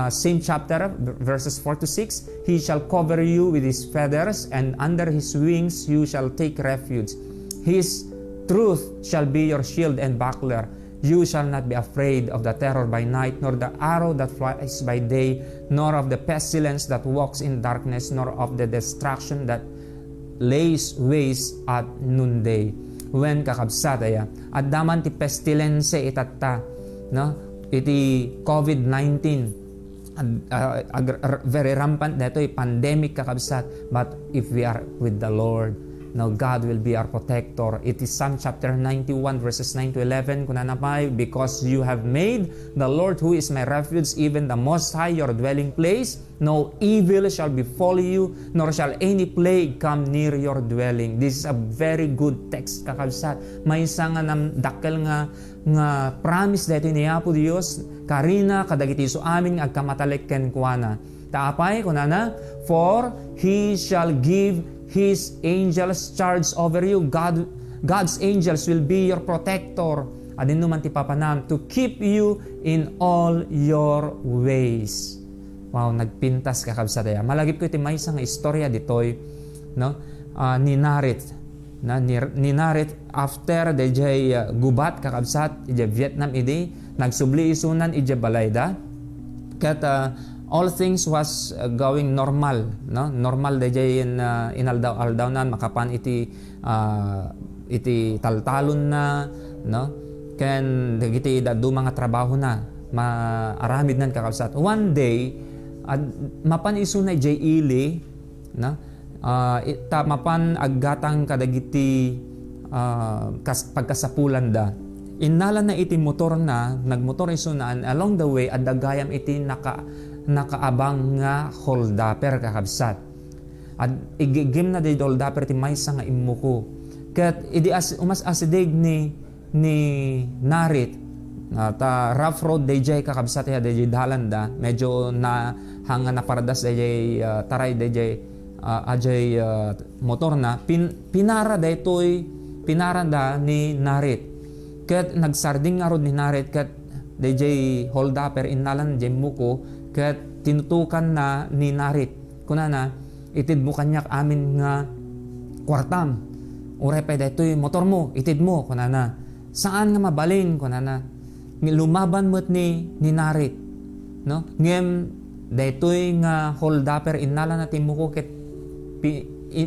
same chapter verses 4 to 6, He shall cover you with His feathers and under His wings you shall take refuge. His truth shall be your shield and buckler. You shall not be afraid of the terror by night, nor the arrow that flies by day, nor of the pestilence that walks in darkness, nor of the destruction that lays waste at noonday. When kakabsataya, at daman ti pestilence itatta, no? Iti COVID-19, very rampant dito pandemic kakabsat, but if we are with the Lord, now God will be our protector. It is Psalm chapter 91 verses 9 to 11 kunanapay, because you have made the Lord who is my refuge, even the Most High your dwelling place, no evil shall befall you, nor shall any plague come near your dwelling. This is a very good text kakabsat. May isa nga dakkel nga promise dito ni Apo Dios karina kadagiti so amin agkamatalik ken kuana. Taapay kunana, for He shall give His angels charge over you. God's angels will be your protector. Adin naman ti papanam to keep you in all your ways. Wow, nagpintas kakabsataya. Malagip ko iti maysa nga istorya ditoy, no? Ni Narit. Ni Narit after DJ gubat kakabsat ije Vietnam idi nagsubli isunan ije balayda. Ket all things was going normal, no? Normal DJ inaldaw-aldawnan makapan iti taltalon na, no? Ken dagiti dadu mga trabaho na maaramid nan kakabsat. One day mapan isu na J. Ili, no? Mapan aggatang kadagiti pagkasapulan da. Inalan na iti motor na nagmotor isu na along the way adagayam iti nakaabang nga holdapper kakabsat. At igigim na di holdapper ti maysa nga imuko. Ket idi umas asidig ni Narit ta rough road DJ kakabsat ya DJ dalanda medyo na hanga na paradas DJ taray DJ ajay motor na pinara da ni Narit. Ket nagsarding nga rod ni Narit ket DJ holdapper inalan DJ muko ket tinutukan na ni Narit kunana itid mo kanyak amin nga kwartam uray pa daytoy motor mo itid mo kunana saan nga mabalin kunana lumaban mo't ni Narit, no? Ngem daytoy nga holdapper inala na timuko ket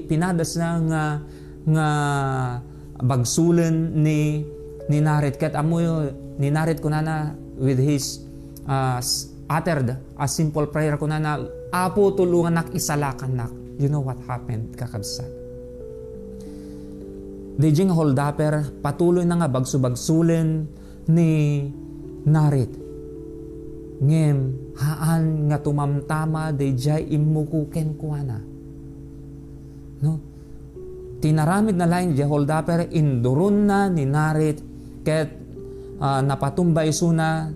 pinadas na nga bagsulen ni narit ket amoy ni narit kunana with his uttered a simple prayer kunana, Apo tulungan nak isalakan nak. You know what happened, kakabsat? Dijing holdapper patuloy na nga bagsu-bagsulen ni narit. Ngem haan nga tumamtama dijay imukuken kuana. No? Tinaramid na laing di holdapper indurun na ni narit ket napatumba isuna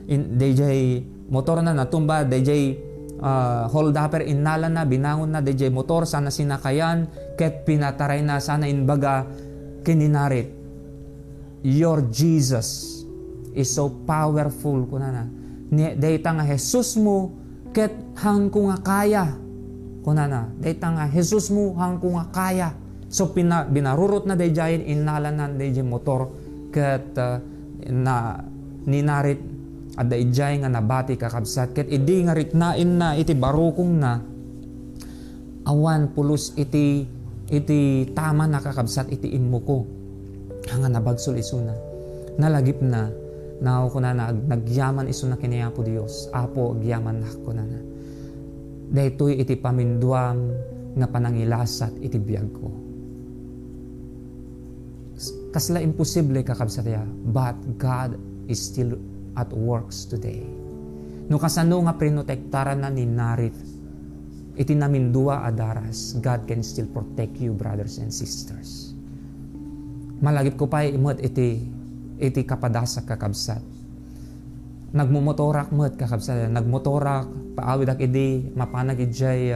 DJ motor na natumba DJ holdapper inala na binangon na DJ motor sana sinakayan ket pinataray na sana inbaga kininarit. Your Jesus is so powerful kunana. Dayta nga Jesus mo ket hang ko nga kaya kunana. Dayta nga Jesus mo hang ko nga kaya. So binarurot na DJ inala na DJ motor ket na ninarit at daijay nga nabati kakabsat ket idi nga ritnain na iti barukong na awan pulos iti tama na kakabsat iti immuko hanga nabagsol isuna nalagip na nao ko na nagyaman isuna kini Apo Dios Apo agyaman na ko na daytoy iti paminduam nga panangilasat iti biag ko kasla imposible kakabsat ya but God is still at works today. No kasano nga prinotektaran na ni narit iti namindua adaras, God can still protect you, brothers and sisters. Malagip ko pa imot iti kapadasa kakabsat. Nagmumotorak met kakabsat, nagmotorak paawidak idi mapanag ijay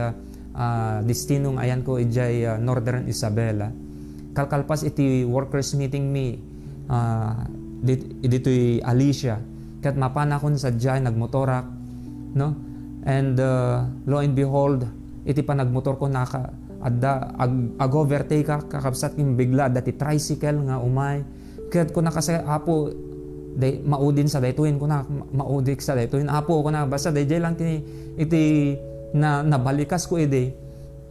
destinong ayan ko ijay Northern Isabela. Kalkalpas iti workers meeting me dito'y Alicia kat mapanakon sa dyan nagmotorak no and lo and behold iti pa nagmotor ko naka ag-overtake ka kakabsat yung bigla dati tricycle nga umay kat ko nakasaya Apo maudin sa daytoin ko na maudik sa daytoin Apo ko na basta dayjay lang iti na nabalikas ko iti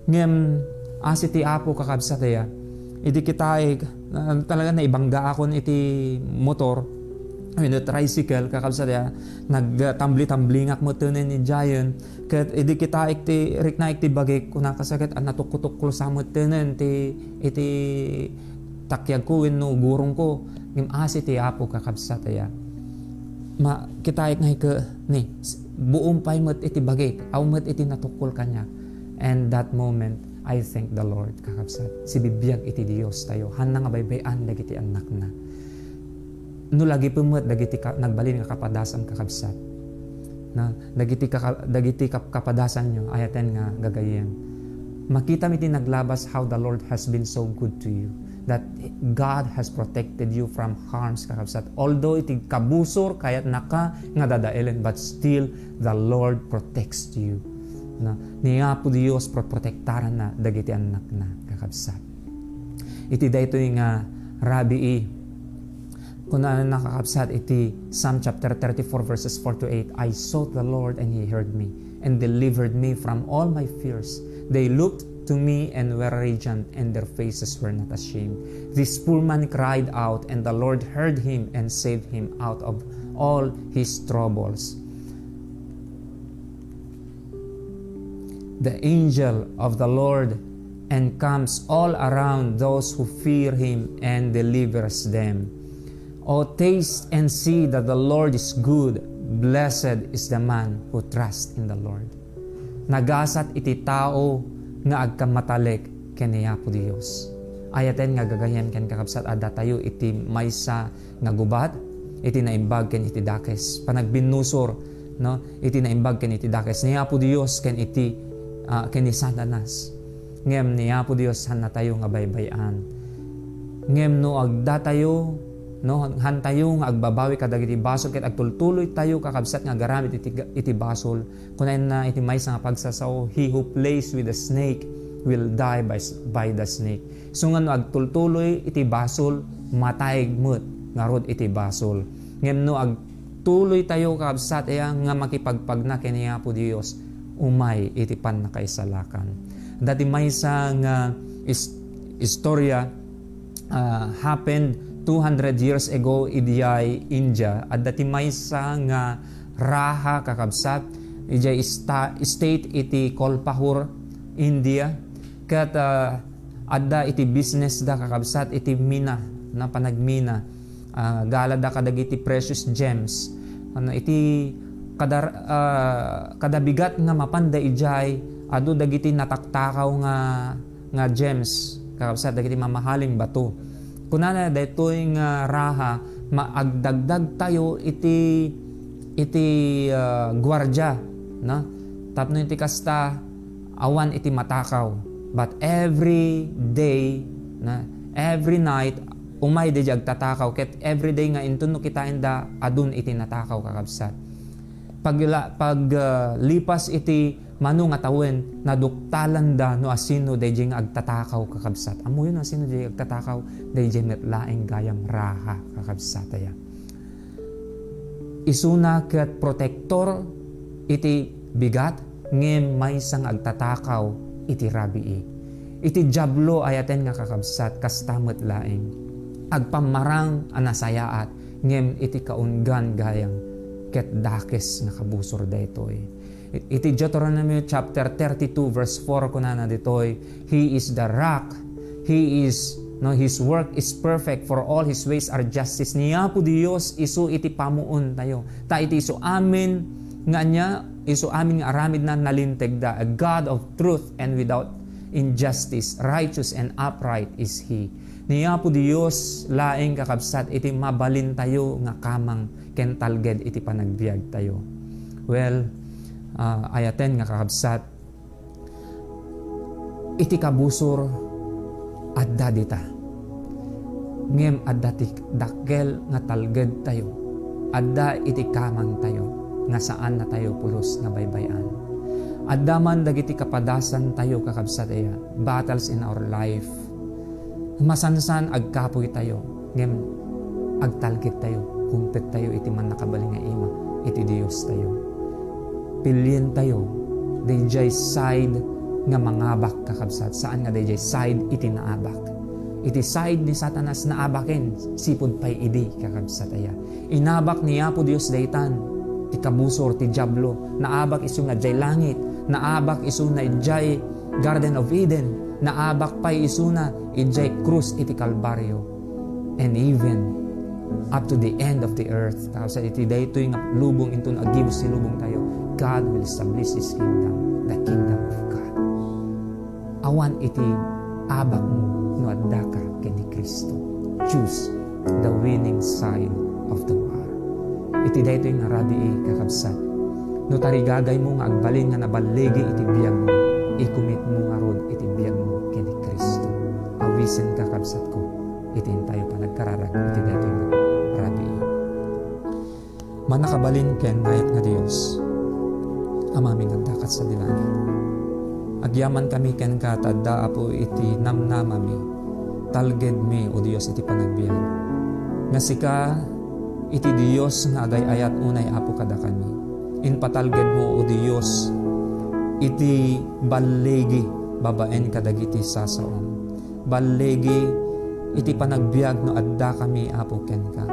ngem asiti Apo kakabsat ya iti kita talaga na ibangga akon iti motor the tricycle kakabsat ya nagtambli-tamblingak mo tunin ni Giant ket idi kita ikti rikna ikti bagay ko nakasakit natukutuklo sa mo tunin iti takyag ko wenno gurong ko ngim asi ti Apo kakabsat ya kita ik ngay ke ni buong pay met iti bagay aw met iti natukol kanya and that moment I thank the Lord kakabsat si bibiyag iti Dios tayo hanna nga baybayan dagiti anak na no lagi pumet dagiti nagbalin nga kapadasan kakabsat na dagiti kapadasan nyo ayaten nga gagayem makita mi ti naglabas how the Lord has been so good to you that God has protected you from harms kakabsat although iti kabusor kayat naka nga dadaelen but still the Lord protects you na niya po Dios protektaran na dagiti anak na kakabsat iti daytoy nga rabii kung nakakabsat iti Psalm chapter 34 verses 4 to 8 I sought the Lord and He heard me and delivered me from all my fears. They looked to me and were radiant and their faces were not ashamed. This poor man cried out and the Lord heard him and saved him out of all his troubles. The angel of the Lord encamps all around those who fear Him and delivers them. O taste and see that the Lord is good. Blessed is the man who trusts in the Lord. Nagasat iti tao nga agkamatalik kani Apo Dios. Ayaten nga gagayan ken kakabsat adda tayo iti maysa nga gubat iti naimbag ken iti dakes. Panagbinusor no iti naimbag ken iti dakes ni Apo Dios ken iti ken ni Satanas. Ngem ni Apo Dios hanna tayo nga baybayan. Ngem no agda tayo no han tayo nga agbabawi kadagiti basol ket agtultuloy tayo kakabsat nga garamit iti basol kunaen na iti maysa nga pagsasao he who plays with the snake will die by the snake so nga no agtultuloy iti basol matayeg met nga rod iti basol ngem no agtuloy tayo kakabsat nga makipagpagna kini Apo Dios umay iti pannakaisalakan. Dati maysa nga istorya happened 200 years ago idiyay India, at dati maysa nga raha kakabsat idiyay state iti Kolpahur, India, kat adda iti business da kakabsat iti mina na panagmina, gala da kadagiti precious gems, iti kadabigat nga mapanda ijay adu dagiti nataktakaw nga gems kakabsat, dagiti mamahaling bato. Kunana daytoy nga raha maagdagdag tayo iti gwardya, no? Tapno iti kasta awan iti matakaw, but every day na every night umay di agtatakaw, ket every day nga intuno kitain da adun iti natakaw kakabsat. Lipas iti mano nga tawen naduktalan da no asino dayjay nga agtatakaw kakabsat. Amo yun asino dayjay agtatakaw dayjay metlaeng gayam raha kakabsat aya. Isuna ket protektor iti bigat ngem maysang agtatakaw iti rabii. Iti jablo ayaten nga kakabsat kasta metlaeng agpamarang anasayaat ngem iti kaunggan gayam ket dakes nga kabusor daytoy. Iti Deuteronomy chapter 32 verse 4 kunana ditoy, He is the rock, His work is perfect, for all His ways are justice. Niya po Dios isu iti pamuon tayo. Ta iti isu amin nga niya, isu amin nga aramid na nalinteg da, a God of truth and without injustice, righteous and upright is He. Niya po Dios laeng kakabsat iti mabalin tayo nga kamang kentalged iti panagbiag tayo. Well, ayaten nga kakabsat iti kabusor adda dita ngem adda ti dakkel nga talged tayo, adda iti kamang tayo nga saan na tayo pulos nga baybayan. Adda man dagiti kapadasan tayo kakabsat aya, battles in our life, masansan agkapoy tayo ngem agtalged tayo, kumpet tayo iti man nakabaling nga ima iti Dios tayo. Pilien tayo dayjay side nga mangabak kakabsat. Saan nga dayjay side iti naabak. Iti side ni Satanas naabaken sipud pay idi kakabsat aya. Inabak niya po Dios daytan ti kabusor ti diablo. Naabak isu nga jay langit, naabak isu na ijay Garden of Eden, naabak pay isu na ijay krus iti Kalbaryo, and even up to the end of the earth. Tapos iti daytoy nga lubong into agibos ti lubong tayo, God will establish His kingdom, the kingdom of God. Awan iti abak mo no adda ka kini Kristo. Choose the winning side of the war. Iti daytoy nga rabii kakabsat. No tarigagay mo nga agbalin nga nabaligi iti biyag mo, ikumit mo nga rod iti biyag mo kini Kristo. Awisen kakabsat ko, itin tayo pa nagkararag iti daytoy nga rabii. Manakabalin ken nayat nga Dios, amaming agdakat sa dilangit. Agyaman kami ken katadda apo iti namnamami, talged mi o Dios iti panagbiag. Nga sika iti Dios nga agay-ayat unay apo kada kami. Inpatalged mo o Dios iti ballegi babaen kadagiti sasaom. Ballegi iti panagbiag no adda kami apo ken ka.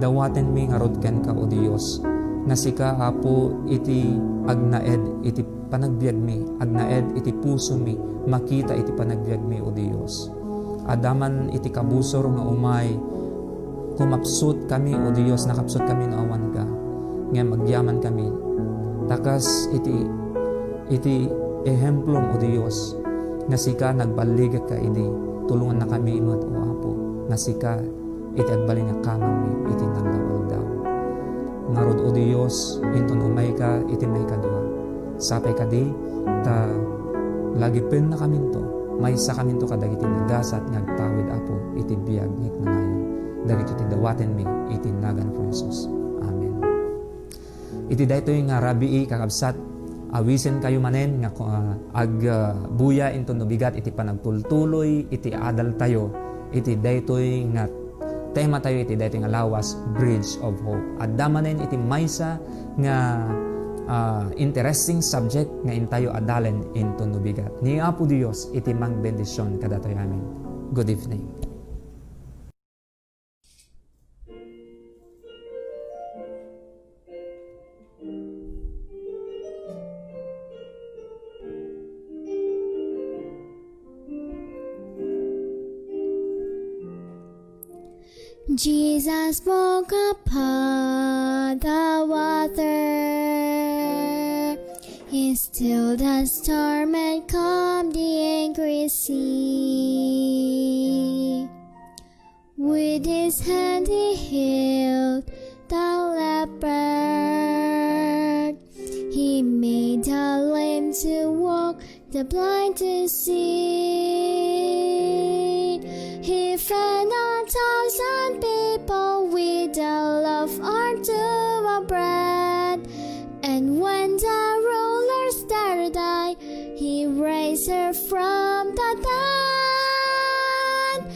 Dawaten mi nga rod ken ka o Dios, nga sika apo iti agnaed iti panagbiag mi, agnaed iti puso mi, makita iti panagbiag mi o Dios. Adaman iti kabusor nga umay, kumapsut kami o Dios, nakapsut kami no awan ka, nga magyaman kami. Takas iti ehemplom o Dios, nga sika nagbaligat ka idi, tulungan na kami imot o apo, nga sika iti agbalin nga kamang mi, iti nagdawal-daw. Ngarod o Dios, inton umay ka, iti may kadua. Sapay ka di, ta lagipin na kami to, may sa kami to kadagiti nagasat ngagtawid apo, iti biyag ngik na ngayon. Dagito ti dawaten mi, iti nagan for Jesus. Amen. Iti daytoy nga rabii kakabsat, awisen kayo manen nga agbuya into nubigat iti panagtultuloy, iti adal tayo, iti daytoy nga tema tayo iti daytoy nga lawas, Bridge of Hope. Adda manen iti maysa nga interesting subject nga intayo adalen into nubigat. Ni Apo Dios iti mang bendisyon kadatoy amin. Good evening. Jesus walked upon the water. He stilled the storm and calmed the angry sea. With his hand he healed the leopard. He made the lame to walk, the blind to see. He fed 1,000 people with the love heart of bread. And when the rulers dared die, he raised her from the dead.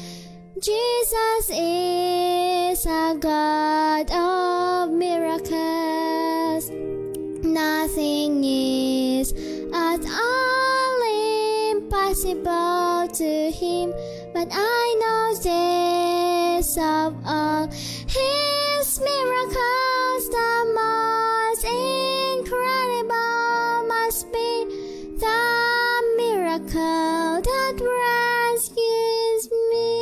Jesus is a God of miracles. Nothing is at all impossible to him. But I know this of all his miracles, the most incredible must be the miracle that rescues me.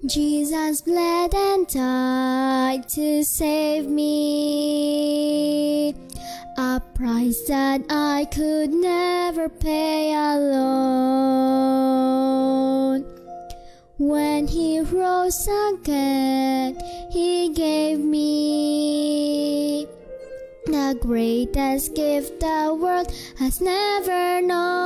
Jesus bled and died to save me, a price that I could never pay alone. When he rose again, he gave me the greatest gift the world has never known.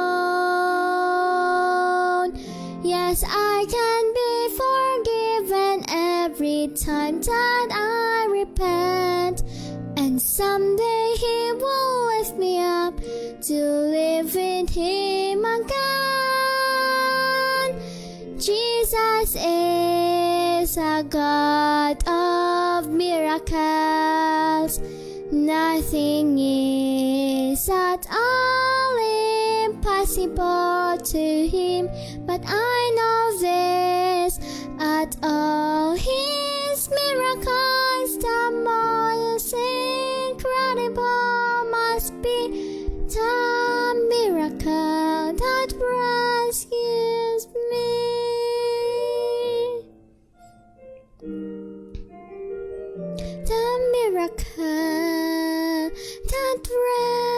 Yes, I can be forgiven every time that I repent, and someday he will lift me up to live with him again. Jesus is a God of miracles. Nothing is at all impossible to him. But I know this, at all his miracles, the most incredible must be the miracle that rescues me. The miracle that rescues